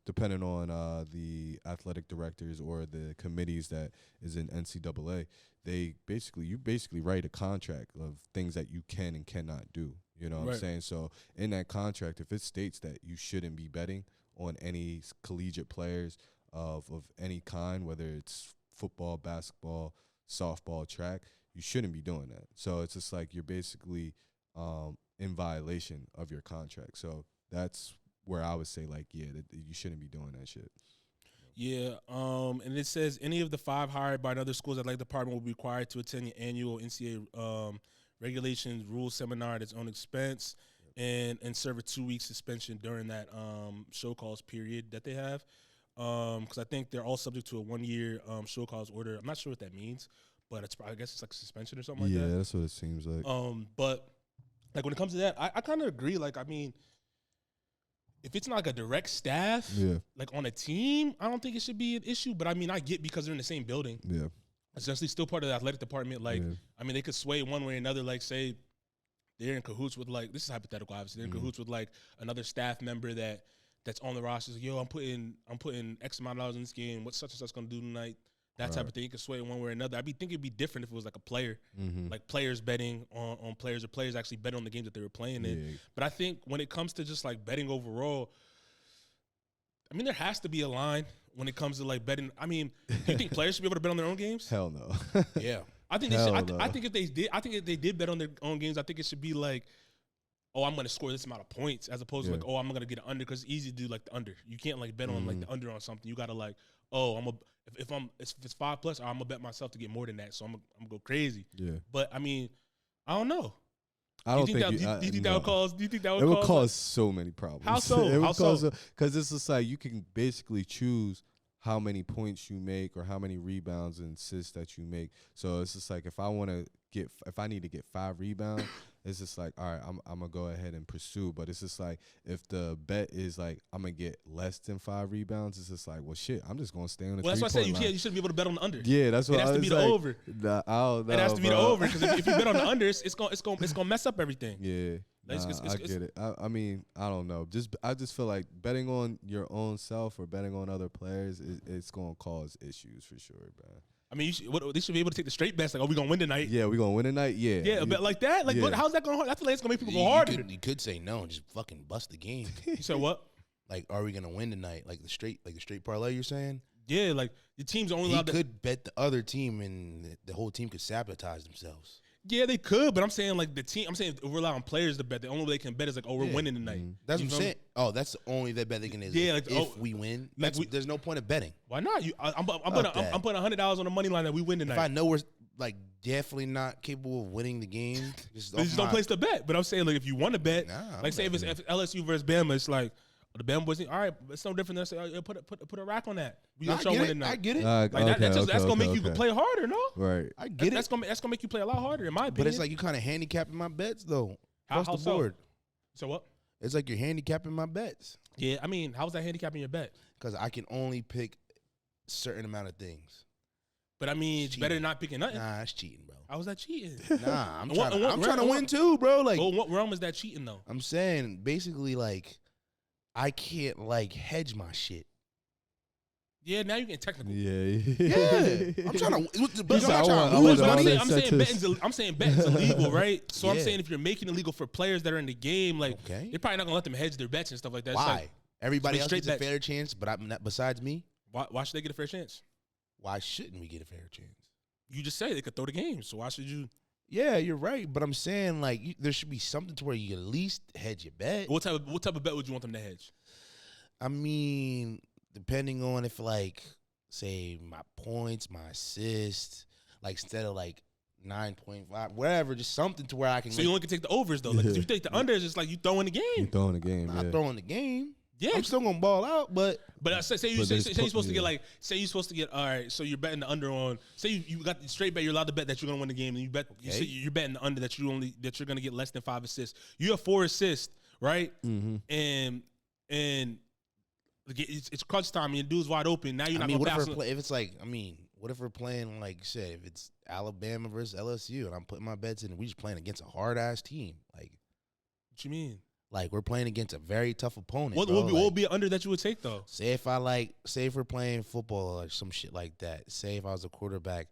depending on the athletic directors or the committees that is in NCAA, you basically write a contract of things that you can and cannot do. You know what I'm saying? So in that contract, if it states that you shouldn't be betting on any collegiate players of any kind, whether it's football, basketball, softball, track, you shouldn't be doing that. So it's just you're basically in violation of your contract. So that's where I would say you shouldn't be doing that shit. Yeah, and it says any of the 5 hired by another school's athletic department will be required to attend the annual NCAA regulations rules seminar at its own expense, and serve a 2-week suspension during that show cause period that they have. Because I think they're all subject to a 1-year show cause order. I'm not sure what that means, but I guess it's suspension or something like that. Yeah, that's what it seems like. But when it comes to that, I kind of agree. If it's not a direct staff, on a team, I don't think it should be an issue. But I get because they're in the same building. Yeah. Essentially still part of the athletic department. They could sway one way or another. Say they're in cahoots with this is hypothetical, obviously. They're in cahoots with another staff member that's on the roster. Yo, I'm putting X amount of dollars in this game. What's such and such gonna do tonight? That type of thing. You could sway one way or another. I think it'd be different if it was a player, players betting on players, or players actually betting on the games that they were playing in. But I think when it comes to just betting overall, there has to be a line when it comes to betting. Do you think players should be able to bet on their own games? Hell no. Yeah, I think they should. No. I think if they did bet on their own games, I think it should be I'm going to score this amount of points, as opposed to I'm going to get an under, because it's easy to do the under. You can't bet on the under on something. You got to if it's 5+, I'm gonna bet myself to get more than that. So I'm gonna go crazy. Yeah. But I don't know. I don't think that. Do you think that would cause? Do you think that would? It would cause so many problems. How so? How so? Because it's just you can basically choose how many points you make or how many rebounds and assists that you make. So it's just if I need to get 5 rebounds, it's just all right, I'm gonna go ahead and pursue. But it's just if the bet is I'm gonna get less than 5 rebounds, it's just well, shit, I'm just gonna stay on the. Well, that's why I said you shouldn't be able to bet on the under. Yeah, that's what it has to be the over. It has to be the over, because if you bet on the under, it's gonna mess up everything. Yeah. I get it. I don't know. I just feel like betting on your own self or betting on other players, it's gonna cause issues for sure, bro. They should be able to take the straight bets. We gonna win tonight. Yeah, we gonna win tonight. Yeah. Yeah, a bet like that. How's that gonna? I feel it's gonna make people go harder. You could say no and just fucking bust the game. You said what? like, are we gonna win tonight? Like the straight parlay you're saying? Yeah, like your team's only He allowed could bet the other team, and the whole team could sabotage themselves. Yeah, they could, but I'm saying like the team. I'm saying if we're allowing players to bet. The only way they can bet is like, oh, we're winning tonight. That's what I'm saying. Oh, that's the only bet they can is. Yeah, like if we win, like there's no point of betting. Why not? I'm putting $100 on the money line that we win tonight. If I know we're like definitely not capable of winning the game, just don't place the bet. But I'm saying like if you want to bet, like say if LSU versus Bama, it's like. The Bama boys, all right, it's no different than say, put a rack on that. We gonna show winning night. I get it. Like that's gonna make you play harder, no? Right. I get it. That's gonna make you play a lot harder, in my opinion. But it's like you kind of handicapping my bets though. Across the board. So what? It's like you're handicapping my bets. Yeah, I mean, how's that handicapping your bet? Because I can only pick a certain amount of things. But I mean, it's better than not picking nothing. Nah, that's cheating, bro. How was that cheating? Nah, I'm trying to win too, bro. Like, what realm is that cheating though? I'm saying basically like. I can't like hedge my shit. Yeah, now you're getting technical. Yeah. I'm trying to. I'm saying betting's illegal, right? So I'm saying if you're making it illegal for players that are in the game, like they're probably not gonna let them hedge their bets and stuff like that. Why? Like, everybody else gets a fair chance, but besides me. Why should they get a fair chance? Why shouldn't we get a fair chance? You just say they could throw the game, so why should you? Yeah, you're right, but I'm saying like there should be something to where you at least hedge your bet. What type of bet would you want them to hedge? I mean, depending on if like say my points, my assists, like instead of like 9.5, whatever, just something to where I can. So you only can take the overs though. Like if you take the unders, it's like you throwing the game. You throwing the game. I'm throwing the game. Yeah, I'm still gonna ball out, but say you're supposed to get like you're supposed to get all right. So you're betting the under on. Say you got the straight bet. You're allowed to bet that you're gonna win the game, and you bet you're betting the under that you're gonna get less than 5 assists. You have 4 assists, right? Mm-hmm. And it's crunch time. And your dude's wide open. Now you're not gonna pass. If it's like, what if we're playing like you said, if it's Alabama versus LSU, and I'm putting my bets in, and we just playing against a hard ass team, like what you mean? Like we're playing against a very tough opponent. What would be an under that you would take though? Say if we're playing football or some shit like that. Say if I was a quarterback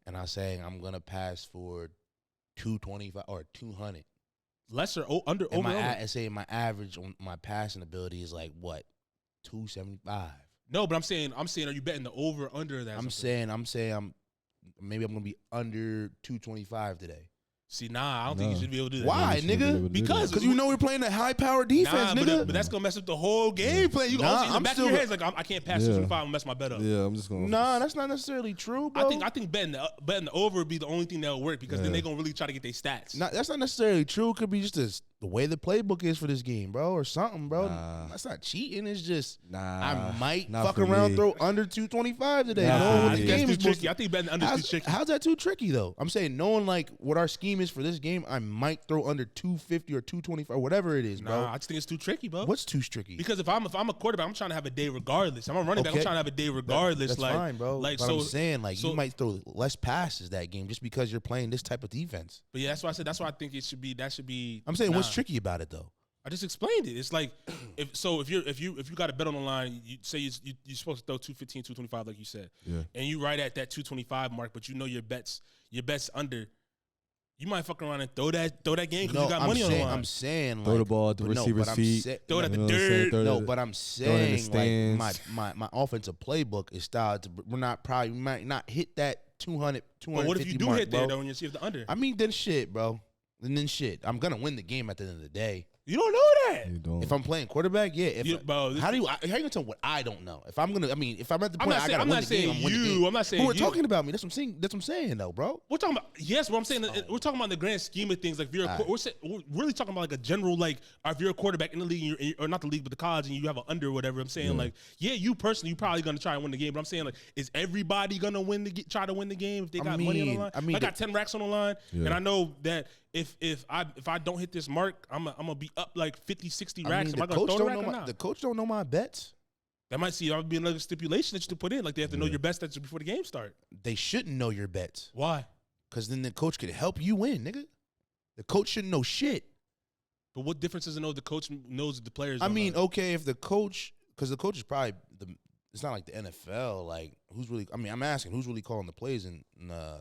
and I'm saying I'm gonna pass for 225 or 200. Lesser under and over. Say my average on my passing ability is like what 275. No, but I'm saying are you betting the over or under that? I'm saying maybe I'm gonna be under 225 today. See, I don't think you should be able to do that. Why, nigga? Because you know we're playing a high-powered defense, nigga. But that's gonna mess up the whole game plan. You also in the back of your head, like I can't pass 25 and mess my bet up. Yeah, I'm just gonna. Nah, that's not necessarily true, bro. I think betting the over would be the only thing that will work because then they're gonna really try to get their stats. That's not necessarily true. It could be just the way the playbook is for this game, bro, or something, bro. That's not cheating. It's just I might fuck around, throw under 225 today. Knowing what the game is tricky. I think betting under is too tricky. How's that too tricky though? I'm saying knowing like what our scheme is for this game, I might throw under 250 or 225 or whatever it is, bro. I just think it's too tricky, bro. What's too tricky? Because if I'm a quarterback, I'm trying to have a day regardless. I'm a running back, I'm trying to have a day regardless. That's fine, bro. Like, but I'm saying like you might throw less passes that game just because you're playing this type of defense. But yeah, that's why I said that's why I think it should be. That should be. I'm saying what's tricky about it though? I just explained it. It's like if you got a bet on the line, you say you're supposed to throw 215, 225 like you said, and you right at that 225 mark, but you know your bets under. You might fuck around and throw that game because you got money on the line. I'm saying throw the ball at the receiver's feet. Throw it at the dirt. But I'm saying like my offensive playbook is styled to. We might not hit that 200. But what if you do hit there though and you see if the under? I mean, then shit, bro. And then shit. I'm gonna win the game at the end of the day. You don't know that. You don't. If I'm playing quarterback, yeah. How you gonna tell what I don't know? If I'm at the point I gotta win the game, I'm winning the game. I'm not saying we're talking about me. That's what I'm saying though, bro. We're talking about what I'm saying. We're talking about the grand scheme of things. Like if you're we're really talking about like a general like if you're a quarterback in the league or not the league but the college and you have an under or whatever. I'm saying like you personally you probably gonna try and win the game. But I'm saying like is everybody gonna try to win the game if they got money on the line? I got 10 racks on the line and I know that if I don't hit this mark, I'm gonna be up like 50, 60 racks. Am I gonna throw the rack or not? The coach don't know my bets. That might be another stipulation that you to put in. Like they have to know your best bets before the game start. They shouldn't know your bets. Why? Because then the coach could help you win, nigga. The coach shouldn't know shit. But what difference does it know if the coach knows the players? Okay, if the coach, because the coach is probably it's not like the NFL. Like I'm asking who's really calling the plays in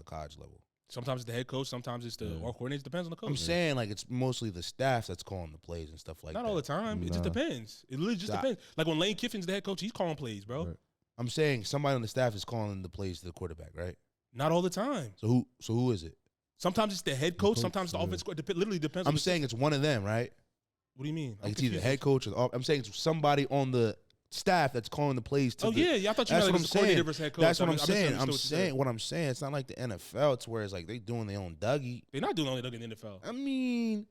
college level. Sometimes it's the head coach. Sometimes it's the or coordinator. Depends on the coach. I'm saying like it's mostly the staff that's calling the plays and stuff like that. Not all the time. It just depends. It literally just depends. Like when Lane Kiffin's the head coach, he's calling plays, bro. Right. I'm saying somebody on the staff is calling the plays to the quarterback, right? Not all the time. So who is it? Sometimes it's the head coach. Sometimes the offense. Literally depends. I'm saying it's one of them, right? What do you mean? Like it's either head coach or I'm saying it's somebody on the staff that's calling the plays to. Yeah. I thought you meant like coordinator versus head coach. That's what I'm saying. I'm saying it's not like the NFL. It's where it's like they doing their own Dougie. They're not doing their own Dougie in the NFL. I mean,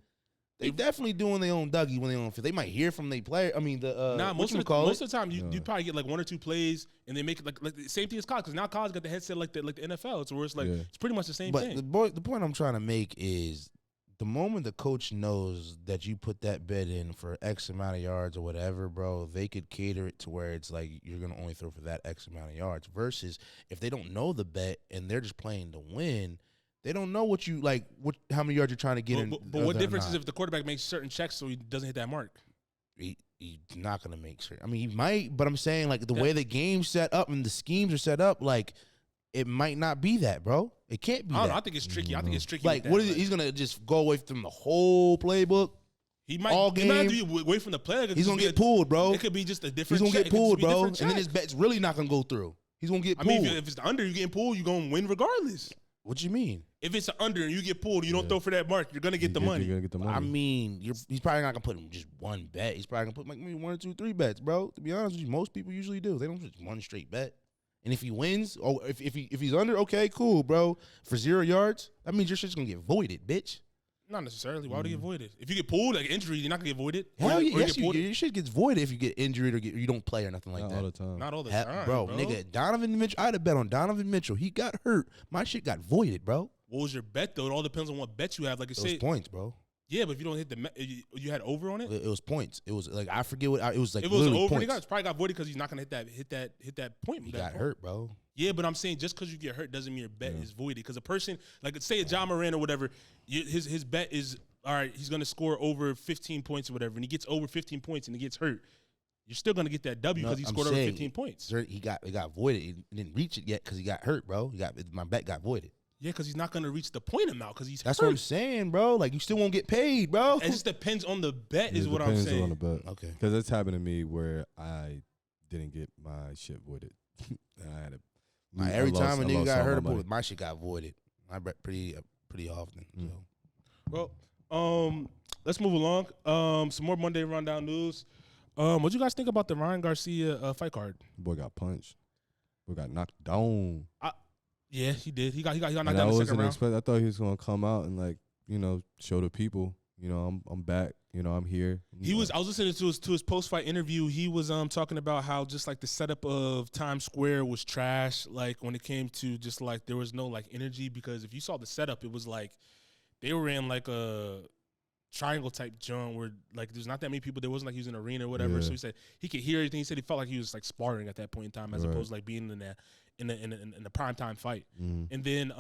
they definitely doing their own Dougie when they on field. They might hear from their player. I mean, most of the time you probably get like 1 or 2 plays and they make it like the same thing as college because now college got the headset like the NFL. It's where it's like it's pretty much the same thing. But the point I'm trying to make is the moment the coach knows that you put that bet in for X amount of yards or whatever, bro, they could cater it to where it's like you're going to only throw for that X amount of yards versus if they don't know the bet and they're just playing to win, they don't know what you like, how many yards you're trying to get in. But what difference is if the quarterback makes certain checks so he doesn't hit that mark? He's not going to make sure. I mean, he might, but I'm saying like the way the game's set up and the schemes are set up, like it might not be that, bro. It can't be that. I think it's tricky. I think it's tricky. Like, what is it? He's going to just go away from the whole playbook? He might be away from the play. He's going to get pulled, bro. It could be just a different He's going to get pulled, bro. And then his bet's really not going to go through. He's going to get pulled. I mean, if it's the under, you're getting pulled, you're going to win regardless. What you mean? If it's an under and you get pulled, you don't throw for that mark, you're gonna get the money. You're gonna get the money. I mean, he's probably not gonna put him just one bet. He's probably gonna put like maybe 1 or 2, 3 bets, bro. To be honest with you, most people usually do. They don't just one straight bet. And if he wins, or if he's under, okay, cool, bro. For 0 yards, that means your shit's gonna get voided, bitch. Not necessarily. Why would it get voided? If you get pulled, like injury, you're not gonna get voided. Hell yes, your shit gets voided if you get injured or you don't play or nothing like that. Not all the time. Not all the time, bro. Nigga, Donovan Mitchell. I had a bet on Donovan Mitchell. He got hurt. My shit got voided, bro. What was your bet though? It all depends on what bet you have. Like it was points, bro. Yeah, but if you don't hit you had over on it. It was points. It was like I forget what it was like. If it was over, points. he probably got voided because he's not gonna hit that point. He got hurt, bro. Yeah, but I'm saying just because you get hurt doesn't mean your bet is voided. Because a person like say a John Moran or whatever, his bet is all right. He's gonna score over 15 points or whatever, and he gets over 15 points and he gets hurt. You're still gonna get that W because he scored over 15 points. He got voided. He didn't reach it yet because he got hurt, bro. My bet got voided. Yeah, because he's not going to reach the point amount because he's That's hurt. what I'm saying, bro. Like, you still won't get paid, bro. It just depends on the bet is what I'm saying. On the bet. Okay. Because it's happened to me where I didn't get my shit voided. And I had to. Every time a nigga got hurt, my shit got voided. I bet pretty often. So. Well, let's move along. Some more Monday Rundown news. What you guys think about the Ryan Garcia fight card? Boy got punched. Boy got knocked down. Yeah, he did. He got knocked down in the second round. I thought he was gonna come out and like show the people. I'm back. I'm here. I was listening to his post fight interview. He was talking about how just like the setup of Times Square was trash. Like when it came to just like there was no like energy because if you saw the setup, it was like they were in like a triangle type joint where like there's not that many people. There wasn't like he was in an arena or whatever. Yeah. So he said he could hear everything. He said he felt like he was like sparring at that point in time as opposed to like being in the prime time fight. And then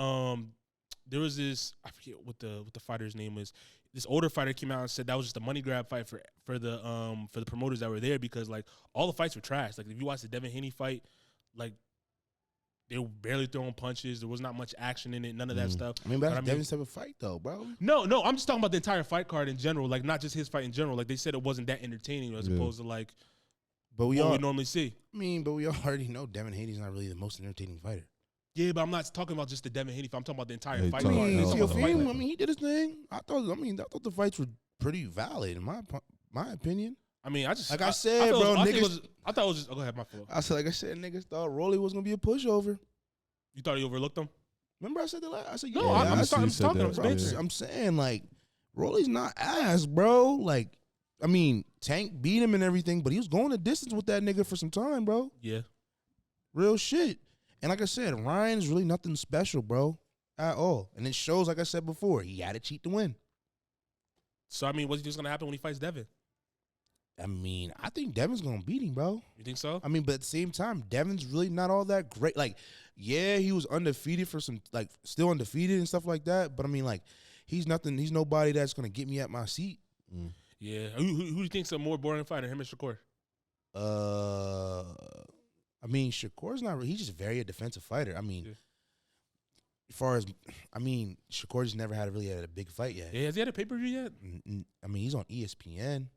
there was this, I forget what the fighter's name is. This older fighter came out and said that was just a money grab fight for the promoters that were there because like all the fights were trash. Like if you watch the Devin Haney fight, like they were barely throwing punches. There was not much action in it. None of that stuff. I mean, but that's Devin's type of fight though, bro. No, I'm just talking about the entire fight card in general. Like not just his fight in general. Like they said it wasn't that entertaining as opposed to like what we normally see. I mean, but we already know Devin Haney's not really the most entertaining fighter. Yeah, but I'm not talking about just the Devin Haney fight. I'm talking about the entire fight card. I mean, he did his thing. I thought the fights were pretty valid in my opinion. I mean, I said, bro, niggas. I thought it was just. Go ahead, my fault. I said, niggas thought Rolly was gonna be a pushover. You thought he overlooked him? Remember I said that last? I said, no, I'm talking. I'm saying like Rolly's not ass, bro. Like, I mean, Tank beat him and everything, but he was going the distance with that nigga for some time, bro. Yeah, real shit. And like I said, Ryan's really nothing special, bro, at all. And it shows, like I said before, he had to cheat to win. So I mean, what's just gonna happen when he fights Devin? I mean, I think Devin's gonna beat him, bro. You think so? I mean, but at the same time, Devin's really not all that great. Like, yeah, he was undefeated for some, like, still undefeated and stuff like that. But I mean, like, he's nothing. He's nobody that's gonna get me at my seat. Yeah. Who do you think's a more boring fighter, him or Shakur? I mean, Shakur's not. He's just very a defensive fighter. I mean, far as, I mean, Shakur's never had a big fight yet. Yeah, has he had a pay-per-view yet? I mean, he's on ESPN.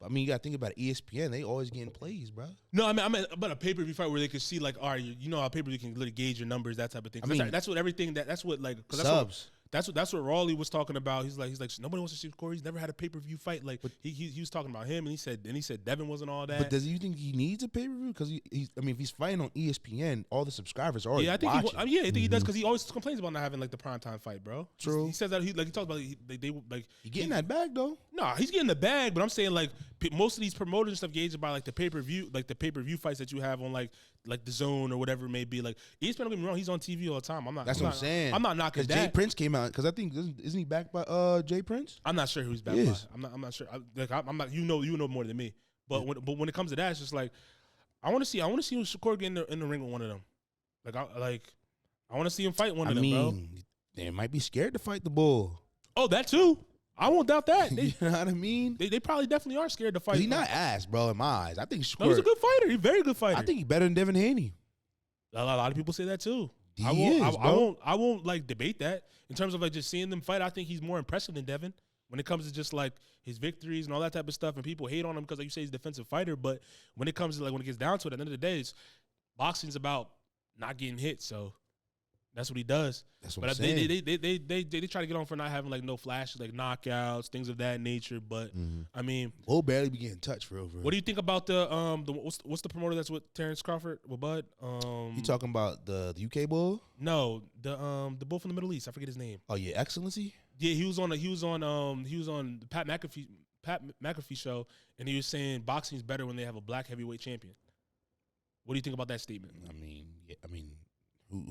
I mean, you got to think about it. ESPN, they always getting plays, bro. No, I mean about a pay-per-view fight where they could see, like, all right, you know how pay-per-view can literally gauge your numbers, that type of thing. I mean, that's what everything, that's what, like, cause subs. That's what Rolly was talking about. He's like nobody wants to see Corey. He's never had a pay-per-view fight. Like, but he was talking about him, and he said Devin wasn't all that. But does you think he needs a pay-per-view? Because I mean, if he's fighting on ESPN, all the subscribers are already watching. I think he does because he always complains about not having like the primetime fight, bro. True. He says that he talks about they like he getting that bag though. No, he's getting the bag, but I'm saying like most of these promoters and stuff gauge by like the pay-per-view fights that you have on like the Zone or whatever it may be. Like ESPN, don't get me wrong, he's on TV all the time. That's what I'm saying. I'm not knocking that. Jay Prince came out because I think isn't he backed by Jay Prince? I'm not sure who he's backed by. I'm not sure. I'm not. You know more than me. But when it comes to that, it's just like I want to see Shakur get in the ring with one of them. I want to see him fight one of them, bro. They might be scared to fight the bull. Oh, that too. I won't doubt that. You know what I mean? They probably definitely are scared to fight. He's not ass, bro, in my eyes. I think Shakur. No, he's a good fighter. He's a very good fighter. I think he's better than Devin Haney. A lot of people say that too. I won't like debate that. In terms of like just seeing them fight, I think he's more impressive than Devin when it comes to just like his victories and all that type of stuff. And people hate on him because like you say he's a defensive fighter, but when it comes to like when it gets down to it, at the end of the day, boxing's about not getting hit. So that's what he does. That's what I'm saying. They try to get on for not having like no flashes, like knockouts, things of that nature. But I mean, Bull barely be getting touched for over. What do you think about the what's the promoter that's with Terrence Crawford with Bud? You talking about the UK bull? No, the bull from the Middle East. I forget his name. Oh yeah, Excellency. Yeah, he was on the Pat McAfee show, and he was saying boxing is better when they have a black heavyweight champion. What do you think about that statement? I mean.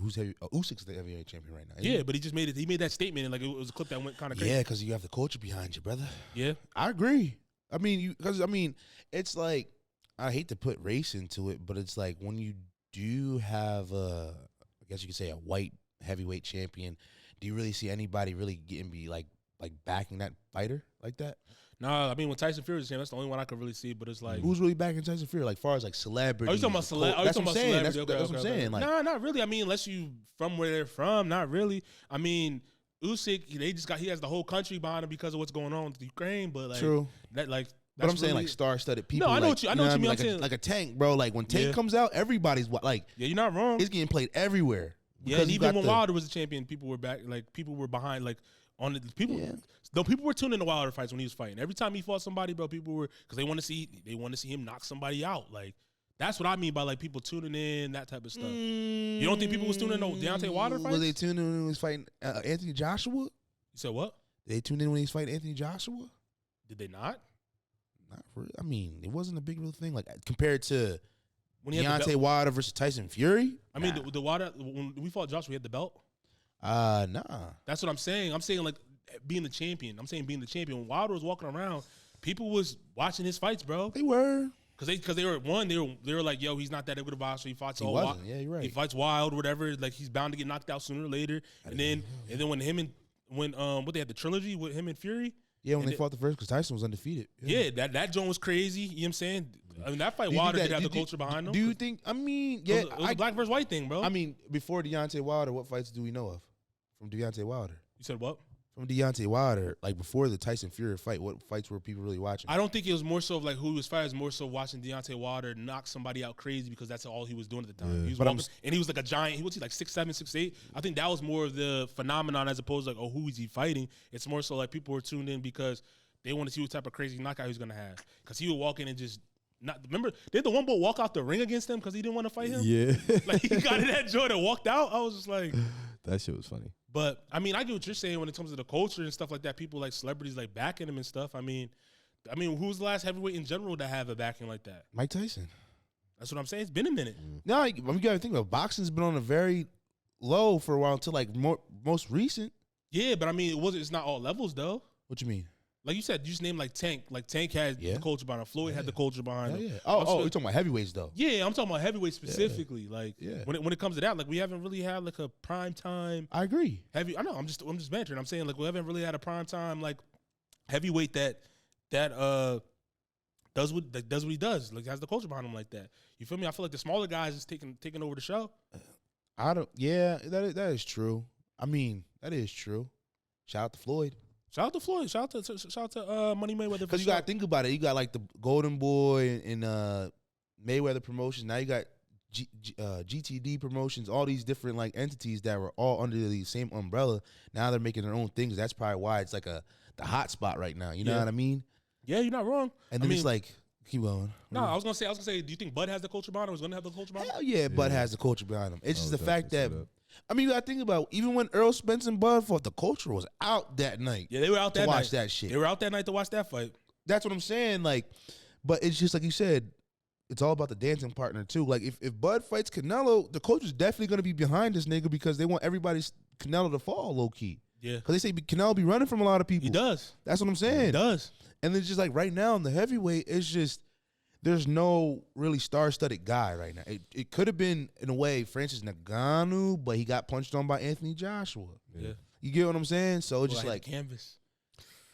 Who's heavy? Usyk's the heavyweight champion right now. Yeah, but he just made it. He made that statement, and like it was a clip that went kind of crazy. Yeah, because you have the culture behind you, brother. Yeah, I agree. I mean, it's like I hate to put race into it, but it's like when you do have I guess you could say a white heavyweight champion, do you really see anybody really like backing that fighter like that? No, I mean when Tyson Fury was saying that's the only one I could really see. But it's like who's really backing Tyson Fury? Like far as like celebrity? Are you talking about celebrity? That's what I'm saying. That's what I'm saying. Like, no, not really. I mean, unless you from where they're from, not really. I mean, Usyk, he has the whole country behind him because of what's going on with Ukraine. But like, true. That like. But I'm saying like star-studded people. No, I know what you mean. Like, like a Tank, bro. Like when Tank comes out, everybody's like. Yeah, you're not wrong. He's getting played everywhere. Yeah, and even when Wilder was the champion, people were back. Like people were behind. Like on the people. Yeah. Though people were tuning into Wilder fights when he was fighting. Every time he fought somebody, bro, people were because they want to see him knock somebody out. Like that's what I mean by like people tuning in, that type of stuff. You don't think people was tuning in Deontay Wilder fights? Was they tuning in when he was fighting Anthony Joshua? You said what? They tuned in when he was fighting Anthony Joshua? Did they not? Not really. I mean, it wasn't a big real thing. Like compared to when he Deontay Wilder versus Tyson Fury. I mean, the Wilder when we fought Joshua, he had the belt. Nah. That's what I'm saying. I'm saying like being the champion. I'm saying being the champion. When Wilder was walking around, people was watching his fights, bro. They were. Because they were like, yo, he's not that good of a boxer. He fights all wild. Yeah, you're right. He fights wild, whatever. Like he's bound to get knocked out sooner or later. And then when they had the trilogy with him and Fury. Yeah, when they fought the first, because Tyson was undefeated. Yeah, that joint was crazy. You know what I'm saying? I mean, that fight Wilder did have the culture behind him. Do you think? I mean, yeah, it was a black versus white thing, bro. I mean, before Deontay Wilder, what fights do we know of from Deontay Wilder? You said what? From Deontay Wilder, like before the Tyson Fury fight, what fights were people really watching? I don't think it was more so of like who he was fighting. It was more so watching Deontay Wilder knock somebody out crazy because that's all he was doing at the time. Yeah. He was walking, and he was like a giant. He was like 6'7", 6'8". I think that was more of the phenomenon as opposed to like, oh, who is he fighting? It's more so like people were tuned in because they want to see what type of crazy knockout he's gonna have. Because he would walk in and just not remember. Did the one boy walk out the ring against him because he didn't want to fight him? Yeah, like he got in that joint and walked out. I was just like, that shit was funny. But I mean, I get what you're saying when it comes to the culture and stuff like that. People like celebrities like backing him and stuff. I mean, who's the last heavyweight in general to have a backing like that? Mike Tyson. That's what I'm saying. It's been a minute. No, you gotta think about it. Boxing's been on a very low for a while until like most recent. Yeah, but I mean, it's not all levels though. What you mean? Like you said, you just named like Tank. Like Tank had the culture behind him. Floyd had the culture behind him. Yeah. Oh, you're talking about heavyweights though. Yeah, I'm talking about heavyweights specifically. Like when it comes to that, like we haven't really had like a prime time. I agree. I know. I'm just bantering. I'm saying like we haven't really had a prime time like heavyweight that does what he does. Like has the culture behind him like that. You feel me? I feel like the smaller guys is taking over the show. I don't. Yeah, that is true. I mean, that is true. Shout out to Floyd. Shout out to Floyd. Shout out to Money Mayweather. Because you got to think about it. You got like the Golden Boy and Mayweather Promotions. Now you got GTD Promotions. All these different like entities that were all under the same umbrella. Now they're making their own things. That's probably why it's like the hot spot right now. You know what I mean? Yeah, you're not wrong. And then it's like, keep going. No, I was gonna say, do you think Bud has the culture behind him? Was gonna have the culture behind him? Hell yeah, Bud has the culture behind him. It's just the fact that. I mean, you got to think about even when Earl Spence and Bud fought, the culture was out that night. Yeah, they were out that night to watch that shit. They were out that night to watch that fight. That's what I'm saying. Like, but it's just like you said, it's all about the dancing partner too. Like, if Bud fights Canelo, the culture's definitely gonna be behind this nigga because they want everybody's Canelo to fall low key. Yeah, because they say Canelo be running from a lot of people. He does. That's what I'm saying. He does. And it's just like right now in the heavyweight, it's just. There's no really star-studded guy right now. It could have been, in a way, Francis Ngannou, but he got punched on by Anthony Joshua. Yeah. You get what I'm saying? So it's just like canvas.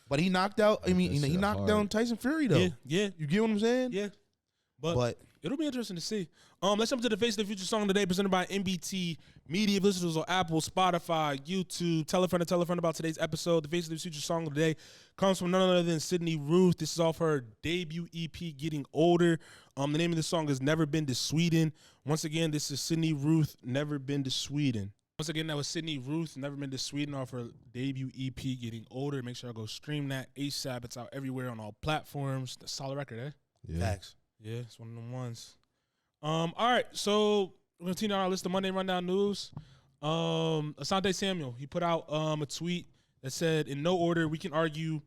But he knocked out, I mean, he knocked down Tyson Fury, though. Yeah. You get what I'm saying? Yeah. But it'll be interesting to see. Let's jump to the Face of the Future song today, presented by NBT Media. Listeners on Apple, Spotify, YouTube. Tell a friend about today's episode. The Face of the Future song of the day comes from none other than Sydney Ruth. This is off her debut EP, Getting Older. The name of the song is Never Been to Sweden. Once again, this is Sydney Ruth, Never Been to Sweden. Once again, that was Sydney Ruth, Never Been to Sweden, off her debut EP, Getting Older. Make sure I go stream that ASAP. It's out everywhere on all platforms. That's a solid record, eh? Yeah. Facts. Yeah, it's one of them ones. All right, so we're going to continue on our list of Monday Rundown news. Asante Samuel, he put out a tweet that said, in no order, we can argue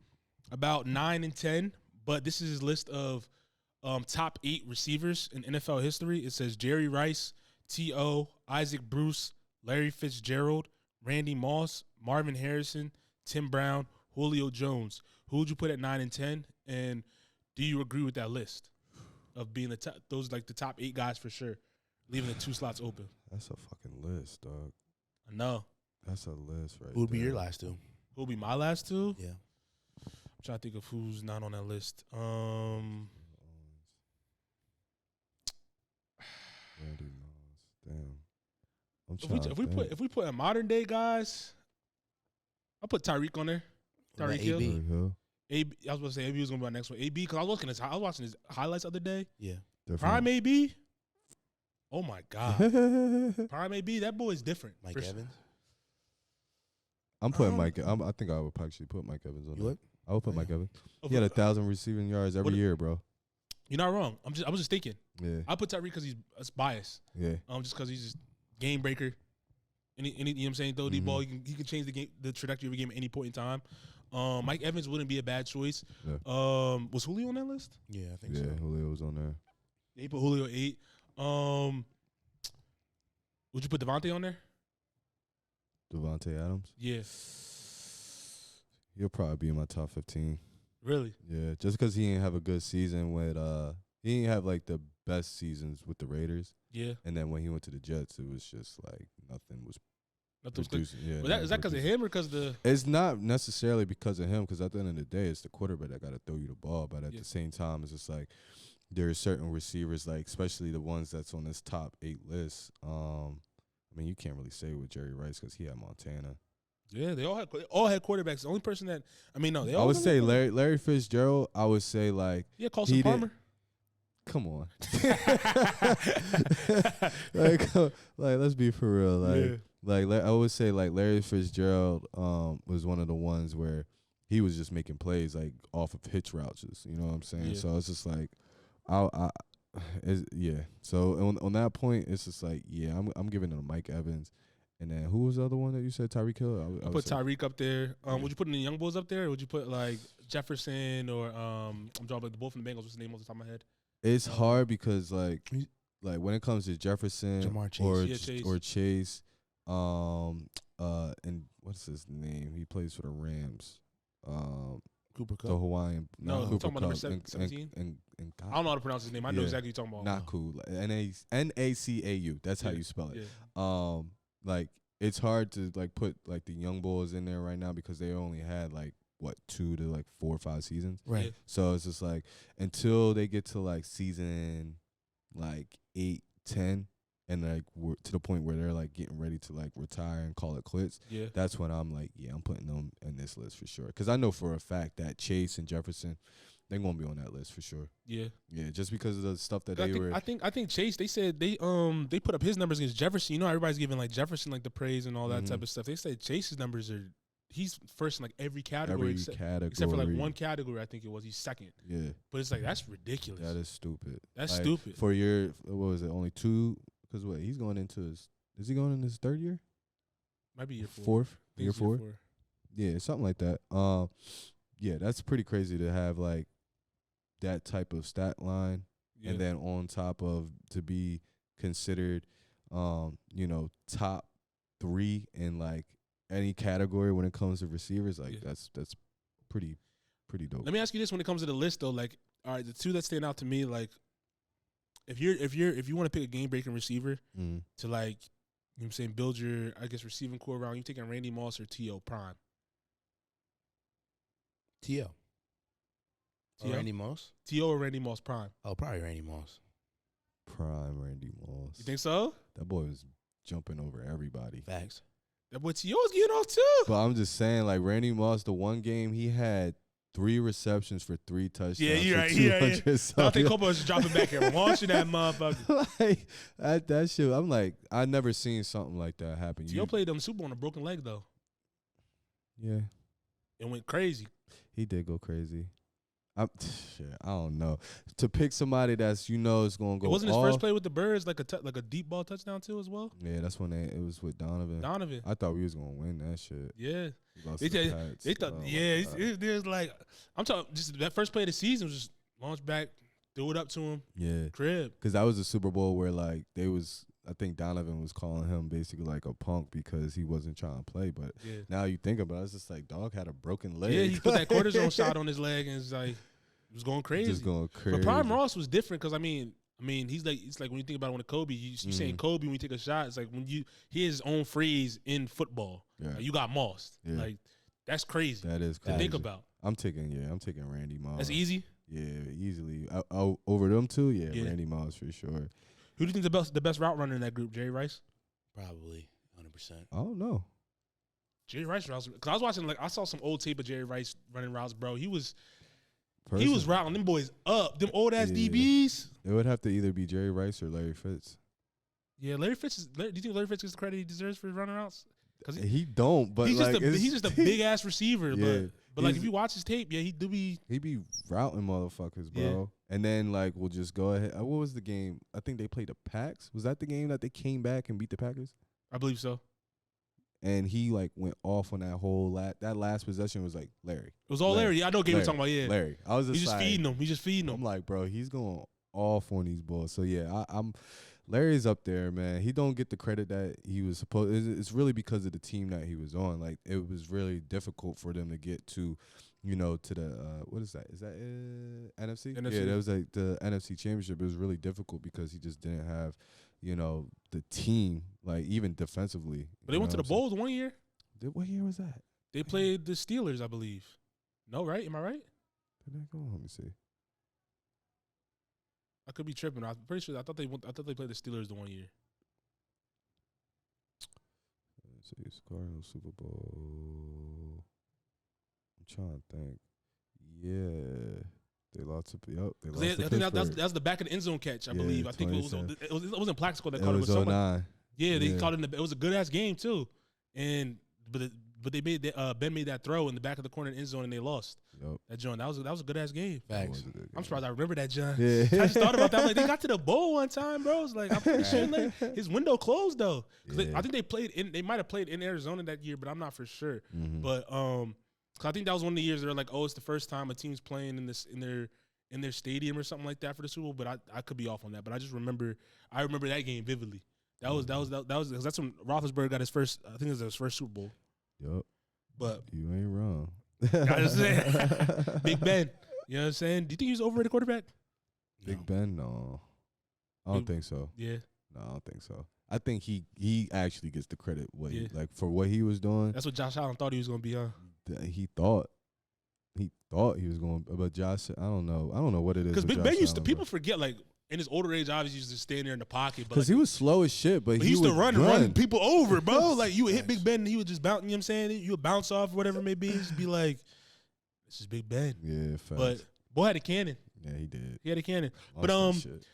about 9 and 10, but this is his list of top 8 receivers in NFL history. It says Jerry Rice, T.O., Isaac Bruce, Larry Fitzgerald, Randy Moss, Marvin Harrison, Tim Brown, Julio Jones. Who would you put at 9 and 10, and do you agree with that list of being the top, those like the top 8 guys for sure, leaving the 2 slots open? That's a fucking list, dog. I know. That's a list right Who would be there. your last 2? Who would be my last 2? Yeah. I'm trying to think of who's not on that list. Randy Moss. Damn. If we put in modern day guys, I'll put Tyreek on there. Tyreek Hill. AB, I was going to say AB was going to be my next one. AB, because I was watching his highlights the other day. Yeah. Prime AB. Oh, my God. Prime AB, that boy is different. Mike Evans? I'm putting Mike. I think I would actually put Mike Evans on. You would? I would put Mike Evans. He had 1,000 receiving yards every year, bro. You're not wrong. I was just thinking. Yeah. I put Tyreek because he's biased. Yeah. Just because he's just game breaker. You know what I'm saying? Throw the ball, he can change the trajectory of a game at any point in time. Mike Evans wouldn't be a bad choice. Yeah. Was Julio on that list? Yeah, I think so. Yeah, Julio was on there. They put Julio 8. Would you put Devontae on there? Devontae Adams? Yeah. He'll probably be in my top 15. Really? Yeah, just because he didn't have a good season with he didn't have like the best seasons with the Raiders. Yeah. And then when he went to the Jets, it was just like nothing was producing. Yeah. Well, is that because of him or because the? It's not necessarily because of him, because at the end of the day, it's the quarterback that got to throw you the ball. But at the same time, it's just like there are certain receivers, like especially the ones that's on this top 8 list. I mean, you can't really say with Jerry Rice because he had Montana. Yeah, they all had quarterbacks. The only person that they all. I would say Larry Fitzgerald. I would say like Carson Palmer. Come on, like let's be for real. Like I would say like Larry Fitzgerald was one of the ones where he was just making plays like off of hitch routes. You know what I'm saying? Yeah. So it's just like So on that point, it's just like I'm giving it to Mike Evans. And then who was the other one that you said? Tyreek Hill? I put Tyreek up there. Would you put any young bulls up there? Or would you put like Jefferson or I'm drawing like the bull from the Bengals? What's the name off the top of my head? It's hard because like when it comes to Jefferson or Chase, and what's his name? He plays for the Rams. Cooper Kupp. The Hawaiian. No, Cooper talking about number 17. I don't know how to pronounce his name. I know exactly what you're talking about. Not cool. Nacau. That's how you spell it. Yeah. Like it's hard to like put like the young boys in there right now because they only had like 2 to like 4 or 5 seasons. Right. Yeah. So it's just like until they get to like season like 8, 10, and like we're to the point where they're like getting ready to like retire and call it quits, that's when I'm like, I'm putting them in this list for sure. Because I know for a fact that Chase and Jefferson, they're gonna be on that list for sure. Yeah, just because of the stuff that they were. I think Chase. They said they put up his numbers against Jefferson. You know, everybody's giving like Jefferson like the praise and all that type of stuff. They said Chase's numbers are. He's first in like every category, except for like one category. I think it was he's second. Yeah, but it's like that's ridiculous. That is stupid. That's like, stupid. For your what was it? Only 2? Because what he's going into his is he going in his 3rd year? Might be year 4. Fourth. Year 4. Yeah, something like that. Yeah, that's pretty crazy to have like that type of stat line, and then on top of to be considered, top 3 in like any category when it comes to receivers. Like that's pretty dope. Let me ask you this: when it comes to the list, though, like, all right, the 2 that stand out to me, like, if you want to pick a game breaking receiver to like, you know what I'm saying, build your receiving core around, you taking Randy Moss or T.O. Prime? T.O. Randy Moss? T.O. or Randy Moss Prime? Oh, probably Randy Moss. Prime Randy Moss. You think so? That boy was jumping over everybody. Facts. That boy T.O. was getting off too. But I'm just saying, like Randy Moss, the one game he had 3 receptions for 3 touchdowns. Yeah, you're right. I think Copa was dropping back and launching that motherfucker. Like that shit. I'm like, I never seen something like that happen. T.O. played them Super Bowl on a broken leg though. Yeah. It went crazy. He did go crazy. I don't know. To pick somebody that's is gonna go. It wasn't his first play with the Birds like a deep ball touchdown too as well. Yeah, that's when it was with Donovan. I thought we was gonna win that shit. Yeah, they thought. There's like I'm talking. Just that first play of the season was just launch back, threw it up to him. Yeah, crib. Because that was a Super Bowl where like I think Donovan was calling him basically like a punk because he wasn't trying to play. But now you think about it, it's just like dog had a broken leg. Yeah, he put that cortisone shot on his leg and it's like it was going crazy. Just going crazy. But Prime Ross was different because I mean he's like it's like when you think about it when Kobe, you saying Kobe when you take a shot, it's like when he has his own phrase in football. Yeah. Like, you got mossed. Yeah. Like that's crazy. That is crazy to think about. I'm taking Randy Moss. That's easy. Yeah, easily. Over them two, Randy Moss for sure. Who do you think the best route runner in that group? Jerry Rice? Probably 100%. I don't know. Jerry Rice routes because I was watching I saw some old tape of Jerry Rice running routes, bro. He was routing them boys up, them old ass DBs. It would have to either be Jerry Rice or Larry Fitz. Yeah, Larry Fitz. Do you think Larry Fitz gets the credit he deserves for his running routes? Because he don't, but he's just a big ass receiver. But like if you watch his tape, he be routing motherfuckers, bro. Yeah. And then like we'll just go ahead. What was the game? I think they played the Packs. Was that the game that they came back and beat the Packers? I believe so. And he like went off on that last possession was like Larry. It was all Larry. I know game you're talking about. Yeah, Larry. I was just feeding him. He's just feeding him. I'm like, bro, he's going off on these balls. So yeah, Larry's up there, man. He don't get the credit that he was supposed. It's really because of the team that he was on. Like it was really difficult for them to get to, to the what is that? Is that NFC? NFC? Yeah, that was like the NFC Championship. It was really difficult because he just didn't have, the team like even defensively. But they went to the Bowls one year. What year was that? They played the Steelers, I believe. No, right? Am I right? Did they go? Let me see. I could be tripping. I'm pretty sure. I thought they played the Steelers the one year. Let's see, Cardinals Super Bowl. I'm trying to think. Yeah, they lost to I think that was the back of the end zone catch. I believe. I think it wasn't Plaxico that caught it. It was 09. Yeah, they caught it. It was a good ass game too, but they made Ben made that throw in the back of the corner end zone and they lost. Yep. That John, that was a good ass game. Facts. I'm surprised I remember that, John. Yeah. I just thought about that. Like they got to the bowl one time, bro. It's like I'm pretty sure his window closed though. Cause I think they might have played in Arizona that year, but I'm not for sure. Mm-hmm. But cause I think that was one of the years they were like, oh, it's the first time a team's playing in their stadium or something like that for the Super Bowl. But I could be off on that. But I remember that game vividly. That was because that's when Roethlisberger got his first. I think it was his first Super Bowl. Yep. But you ain't wrong. I just saying, Big Ben. You know what I'm saying? Do you think he's overrated quarterback? Big Ben, no. I don't think so. Yeah. No, I don't think so. I think he actually gets the credit for what he was doing. That's what Josh Allen thought he was gonna be, huh? He thought he was going, but Josh, I don't know what it is. Because Big Ben people forget like in his older age, obviously, he used to stand there in the pocket. Because he was slow as shit, but he used to run people over, bro. Like, you would hit Big Ben, and he would just bounce, you know what I'm saying? You would bounce off, whatever it may be. Just be like, this is Big Ben. Yeah, facts. But boy had a cannon. Yeah, he did. He had a cannon. But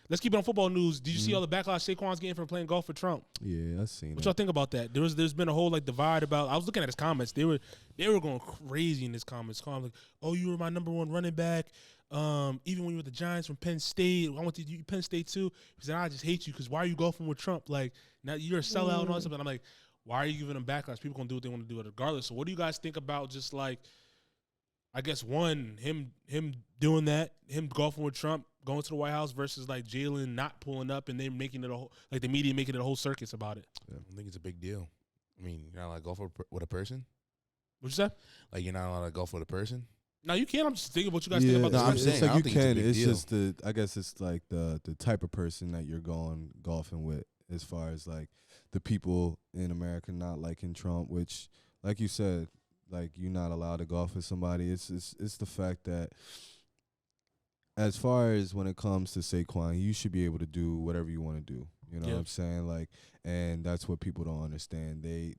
let's keep it on football news. Did you see all the backlash Saquon's getting for playing golf with Trump? Yeah, I seen it. What y'all think about that? There's been a whole like divide about. I was looking at his comments. They were going crazy in his comments. Calling like, oh, you were my number one running back. Even when you were the Giants from Penn State, I went to Penn State too. He said, I just hate you because why are you golfing with Trump? Like, now you're a sellout and all that stuff. And I'm like, why are you giving them backlash? People gonna do what they want to do regardless. So what do you guys think about just like, I guess him doing that, him golfing with Trump, going to the White House versus like Jalen not pulling up and then making it the media making it a whole circus about it. Yeah, I think it's a big deal. I mean, you're not allowed to golf with a person. What you say? Like, you're not allowed to golf with a person. No, you can. I'm just thinking what you guys think about this. I'm saying, it's like you can. It's just I guess it's like the type of person that you're going golfing with, as far as like the people in America not liking Trump, which, like you said, like you're not allowed to golf with somebody. It's the fact that, as far as when it comes to Saquon, you should be able to do whatever you want to do. You know what I'm saying? Like, and that's what people don't understand. A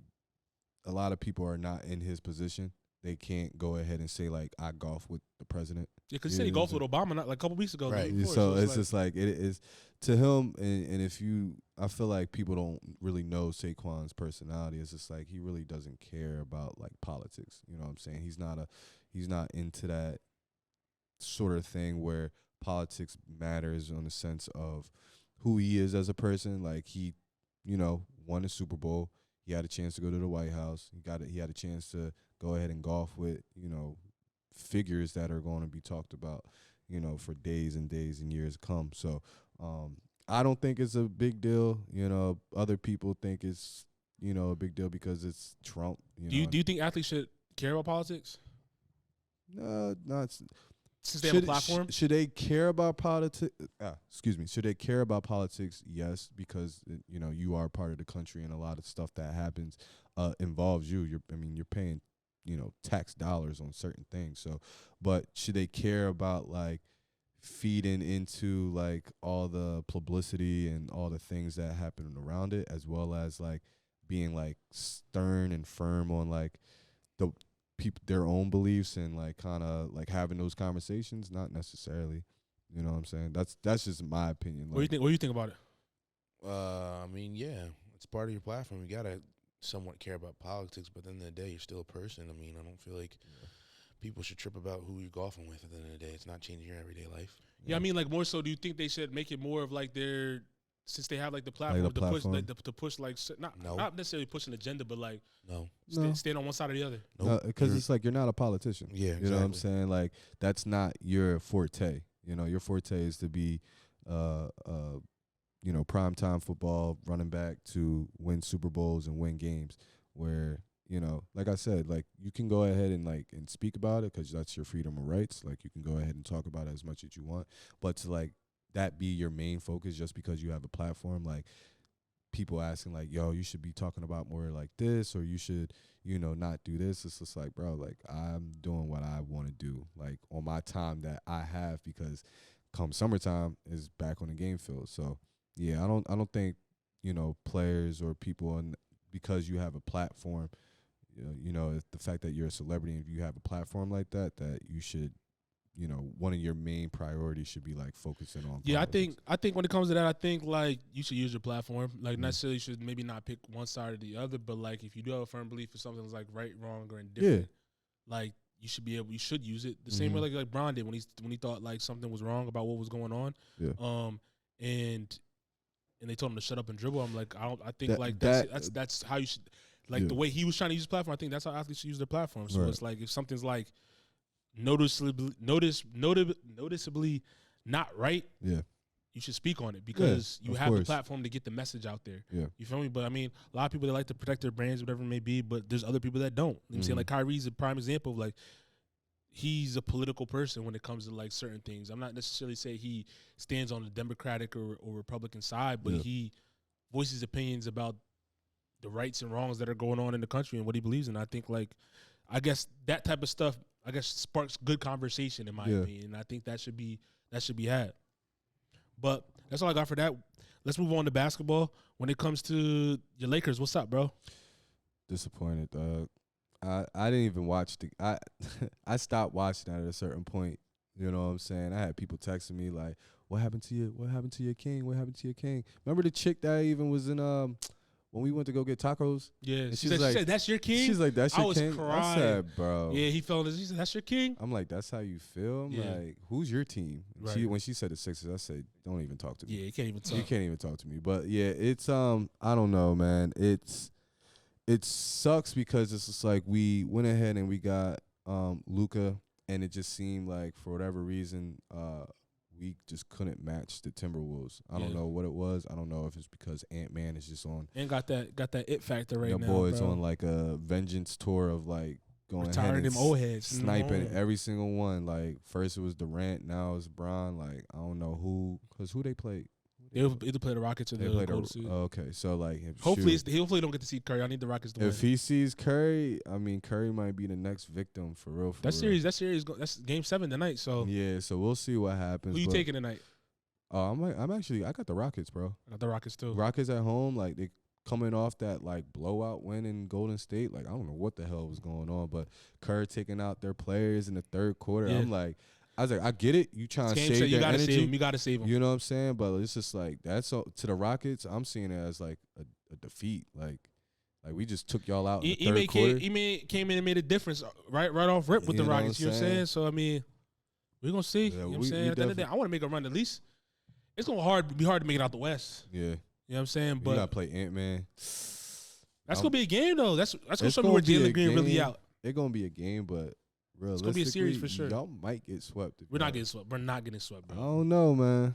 lot of people are not in his position. They can't go ahead and say like, I golf with the president. Yeah, because he said he golfed with Obama not like a couple weeks ago. Right. Before, so it's just like it is to him. And if I feel like people don't really know Saquon's personality. It's just like he really doesn't care about like politics. You know what I'm saying? He's not into that sort of thing where politics matters on the sense of who he is as a person. Like he, won a Super Bowl. He had a chance to go to the White House. He had a chance to go ahead and golf with, figures that are going to be talked about, for days and days and years to come. So I don't think it's a big deal. Other people think it's, a big deal because it's Trump. Do you think athletes should care about politics? No, not since they have a platform. Should they care about politics? Should they care about politics? Yes, because you are part of the country, and a lot of stuff that happens involves you. You're paying tax dollars on certain things. So, but should they care about like feeding into like all the publicity and all the things that happen around it, as well as like being like stern and firm on like the their own beliefs and like kind of like having those conversations? Not necessarily. You know what I'm saying? That's just my opinion. Like, What do you think about it? Yeah, it's part of your platform. You gotta somewhat care about politics, but at the end of the day, you're still a person. I mean, I don't feel like people should trip about who you're golfing with. At the end of the day, it's not changing your everyday life. Yeah, I mean, like more so. Do you think they should make it more of like their, since they have like the platform, to push like not necessarily push an agenda, but like stand on one side or the other? Because it's like you're not a politician. Yeah, exactly. You know what I'm saying? Like that's not your forte. Your forte is to be primetime football running back to win Super Bowls and win games where, like I said, like you can go ahead and like and speak about it because that's your freedom of rights. Like you can go ahead and talk about it as much as you want, but to like that be your main focus just because you have a platform, like people asking like, yo, you should be talking about more like this, or you should, not do this. It's just like, bro, like I'm doing what I want to do, like on my time that I have, because come summertime is back on the game field. So yeah, I don't think, players or people, and because you have a platform, the fact that you're a celebrity and you have a platform like that you should, one of your main priorities should be like focusing on. Yeah, politics. I think when it comes to that, I think like you should use your platform. Like necessarily you should maybe not pick one side or the other, but like if you do have a firm belief for something that's like right, wrong, or indifferent, like you should use it the same way like Bron did when he thought like something was wrong about what was going on. Yeah. And they told him to shut up and dribble. I'm like, I think that's how you should, like the way he was trying to use his platform. I think that's how athletes should use their platform. So it's like if something's like noticeably not right, you should speak on it because you have the platform to get the message out there. Yeah. You feel me? But I mean, a lot of people, they like to protect their brands, whatever it may be, but there's other people that don't. You know what I'm saying? Like Kyrie's a prime example of like, he's a political person when it comes to like certain things. I'm not necessarily saying he stands on the Democratic or Republican side, but he voices opinions about the rights and wrongs that are going on in the country and what he believes in. I think like, I guess that type of stuff, sparks good conversation in my opinion. And I think that should be had. But that's all I got for that. Let's move on to basketball. When it comes to your Lakers, what's up, bro? Disappointed, dog. I didn't even watch I stopped watching at a certain point. You know what I'm saying? I had people texting me like, What happened to your king? What happened to your king? Remember the chick that even was in when we went to go get tacos? Yeah, and she said, that's your king? She's like, that's your king? I was crying. I said, bro. Yeah, he fell in this. He said, that's your king? I'm like, that's how you feel? I'm like, who's your team? Right. When she said the Sixers, I said, don't even talk to me. Yeah, you can't even talk. You can't even talk to me. But yeah, it's I don't know, man. It sucks because it's just like we went ahead and we got Luka, and it just seemed like for whatever reason we just couldn't match the Timberwolves. I don't know what it was. I don't know if it's because Ant-Man is just on and got that it factor right now. Your boy's on like a vengeance tour of like going retiring ahead and them old heads, sniping every single one. Like first it was Durant, now it's Bron. Like I don't know who they played. They either play the Rockets or the Golden State. Okay, so like hopefully don't get to see Curry. I need the Rockets to win. If he sees Curry, I mean Curry might be the next victim for real. That series, that's Game 7 tonight. So yeah, so we'll see what happens. Who you taking tonight? I got the Rockets, bro. I got the Rockets too. Rockets at home, like they coming off that like blowout win in Golden State. Like I don't know what the hell was going on, but Curry taking out their players in the third quarter. Yeah. I was like, I get it. You trying to save their energy. You gotta save them. You know what I'm saying? But it's just like that's to the Rockets. I'm seeing it as like a defeat. Like we just took y'all out in the third quarter. Came in and made a difference right off rip with the Rockets. You know what I'm saying? So I mean, we're gonna see. You know what I'm saying? At the end of the day, I want to make a run at least. It's gonna be hard to make it out the West. Yeah. You know what I'm saying? But you gotta play Ant-Man. That's gonna be a game though. That's gonna show me where Jalen Green really out. It's gonna be a game, but realistically, it's gonna be a series for sure. Y'all might get swept. We're not getting swept. We're not getting swept, bro. I don't know, man.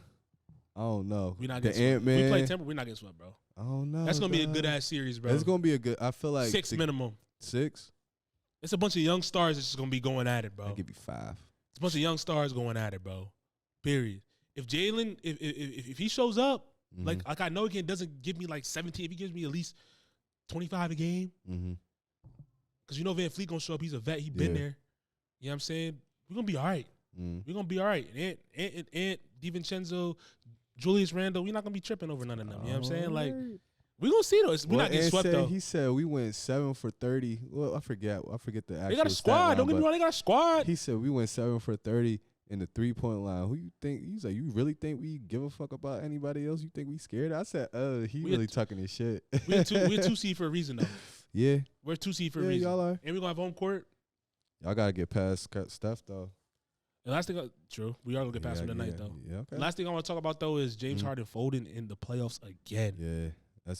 I don't know. We're not getting swept. We play Timber. We're not getting swept, bro. I don't know. That's gonna be a good ass series, bro. It's gonna be a good. I feel like 6 minimum. 6. It's a bunch of young stars that's just gonna be going at it, bro. I'll give you 5. It's a bunch of young stars going at it, bro. Period. If Jalen, if he shows up, like I know he doesn't give me like 17. If he gives me at least 25 a game, because you know Van Fleet gonna show up. He's a vet. He been there. You know what I'm saying? We're gonna be all right. We're gonna be all right. And DiVincenzo, Julius Randle, we're not gonna be tripping over none of them. You know what I'm saying? Like we're gonna see though. We're not getting swept though. He said we went 7 for 30. Well, I forget the actual. They got a squad. Don't get me wrong. They got a squad. He said we went 7 for 30 in the 3-point line. Who you think? He's like, you really think we give a fuck about anybody else? You think we scared? I said, he really tucking his shit. We're 2 seed for a reason though. Yeah, we're 2 seed for a reason. Y'all are. And we gonna have home court. Y'all gotta get past Steph though. The last thing, true, we are gonna get past him tonight though. Yeah, okay. The last thing I want to talk about though is James Harden folding in the playoffs again. Yeah,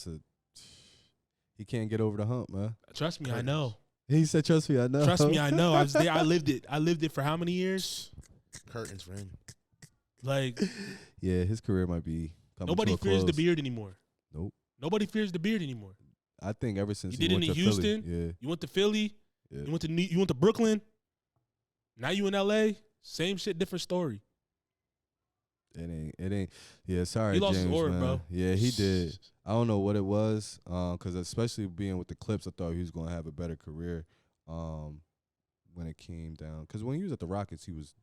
he can't get over the hump, man. Trust me, I know. He said, "Trust me, I know." Trust me, I know. I was there. I lived it. I lived it for how many years? Curtains for him. Like, yeah, his career might be coming nobody to a fears close. the beard anymore. Nope. Nobody fears the beard anymore. I think ever since you did it in Houston, Philly, you went to Philly, you went to Brooklyn. Now you in LA, same shit, different story. It ain't. Yeah, sorry, he lost James, his aura, man. bro. Yeah, he did. I don't know what it was, because especially being with the Clips, I thought he was gonna have a better career. When it came down, because when he was at the Rockets, he was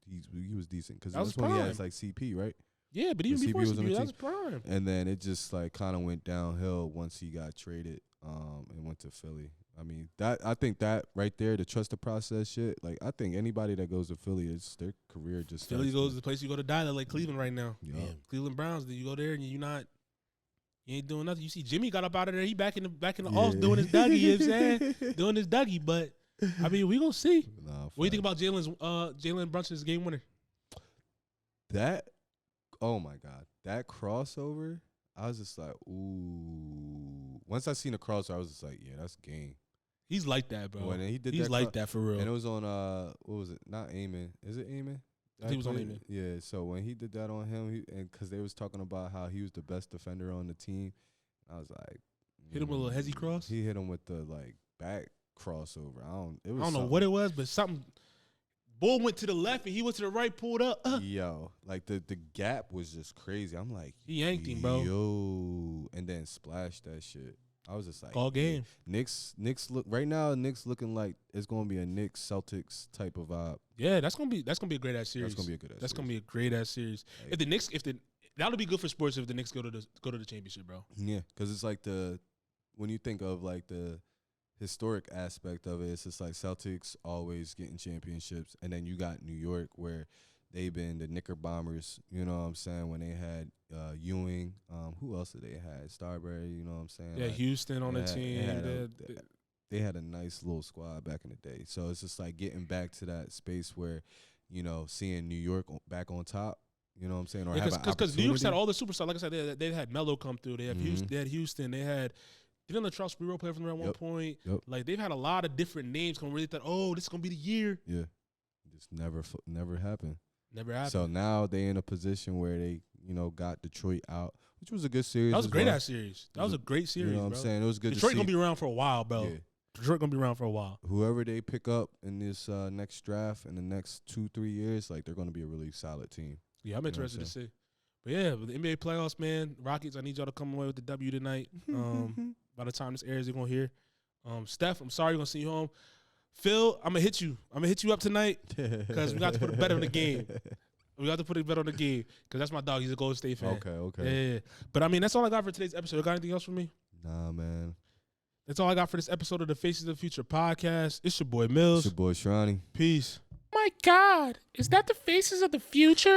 decent. Because that's when he had like CP, right? Yeah, but even before CP, that was prime. And then it just like kind of went downhill once he got traded, and went to Philly. I mean, I think that right there, the trust the process shit. Like, I think anybody that goes to Philly, it's their career just. Philly goes to the place you go to die, like Cleveland right now. Yeah. Cleveland Browns. Then you go there and you ain't doing nothing. You see Jimmy got up out of there. He back in the off doing his Dougie. You know what I'm saying? Doing his Dougie, but. I mean, we gonna see. What do you think about Jalen Brunson's game winner? Oh my God, that crossover! I was just like, ooh. Once I seen the crossover, I was just like, yeah, that's game. He's like that, bro. And he did He's like that for real. And it was on what was it? Not Amen. Is it Amen? He was on Amen. Yeah. So when he did that on him, and because they was talking about how he was the best defender on the team, I was like, hit him with a little hezzy cross. He hit him with the like back crossover. I don't know what it was, but something. Bull went to the left and he went to the right, pulled up. Yo, like the gap was just crazy. I'm like, he yanked him, bro. Yo, and then splashed that shit. I was just like, all game. Knicks look right now. Knicks looking like it's gonna be a Knicks Celtics type of vibe. Yeah, that's gonna be a great ass series. That's gonna be a good ass. That's gonna be a great ass series. Like, if the Knicks, that'll be good for sports if the Knicks go to the championship, bro. Yeah, because it's like when you think of like the historic aspect of it, it's just like Celtics always getting championships, and then you got New York where they've been the Knicker Bombers, you know what I'm saying, when they had Ewing. Who else did they had? Starbury, you know what I'm saying? Yeah, like, Houston on the team. They had a nice little squad back in the day. So it's just like getting back to that space where, you know, seeing New York back on top, you know what I'm saying? Or because New York's had all the superstars. Like I said, they had Melo come through. They have Houston. They had didn't Latrell Sprewell play for them at one point? Yep. Like they've had a lot of different names. Come really thought, oh, this is gonna be the year. Yeah, just never happened. Never happened. So now they in a position where they, you know, got Detroit out, which was a good series. That was a great ass series. That was a great series. You know what I'm saying? It was good. Detroit to see. Gonna be around for a while, bro. Yeah. Detroit gonna be around for a while. Whoever they pick up in this next draft in the next 2-3 years, like they're gonna be a really solid team. Yeah, I'm interested to see. But yeah, with the NBA playoffs, man, Rockets, I need y'all to come away with the W tonight. By the time this airs, you're gonna hear. Steph, I'm sorry, you're gonna send you home. Phil, I'm gonna hit you. I'm gonna hit you up tonight because we got to put a bet on the game. We got to put a bet on the game because that's my dog. He's a Golden State fan. Okay. Yeah. But I mean, that's all I got for today's episode. You got anything else for me? Nah, man. That's all I got for this episode of the Faces of the Future podcast. It's your boy Mills. It's your boy Shronny. Peace. My God, is that the Faces of the Future?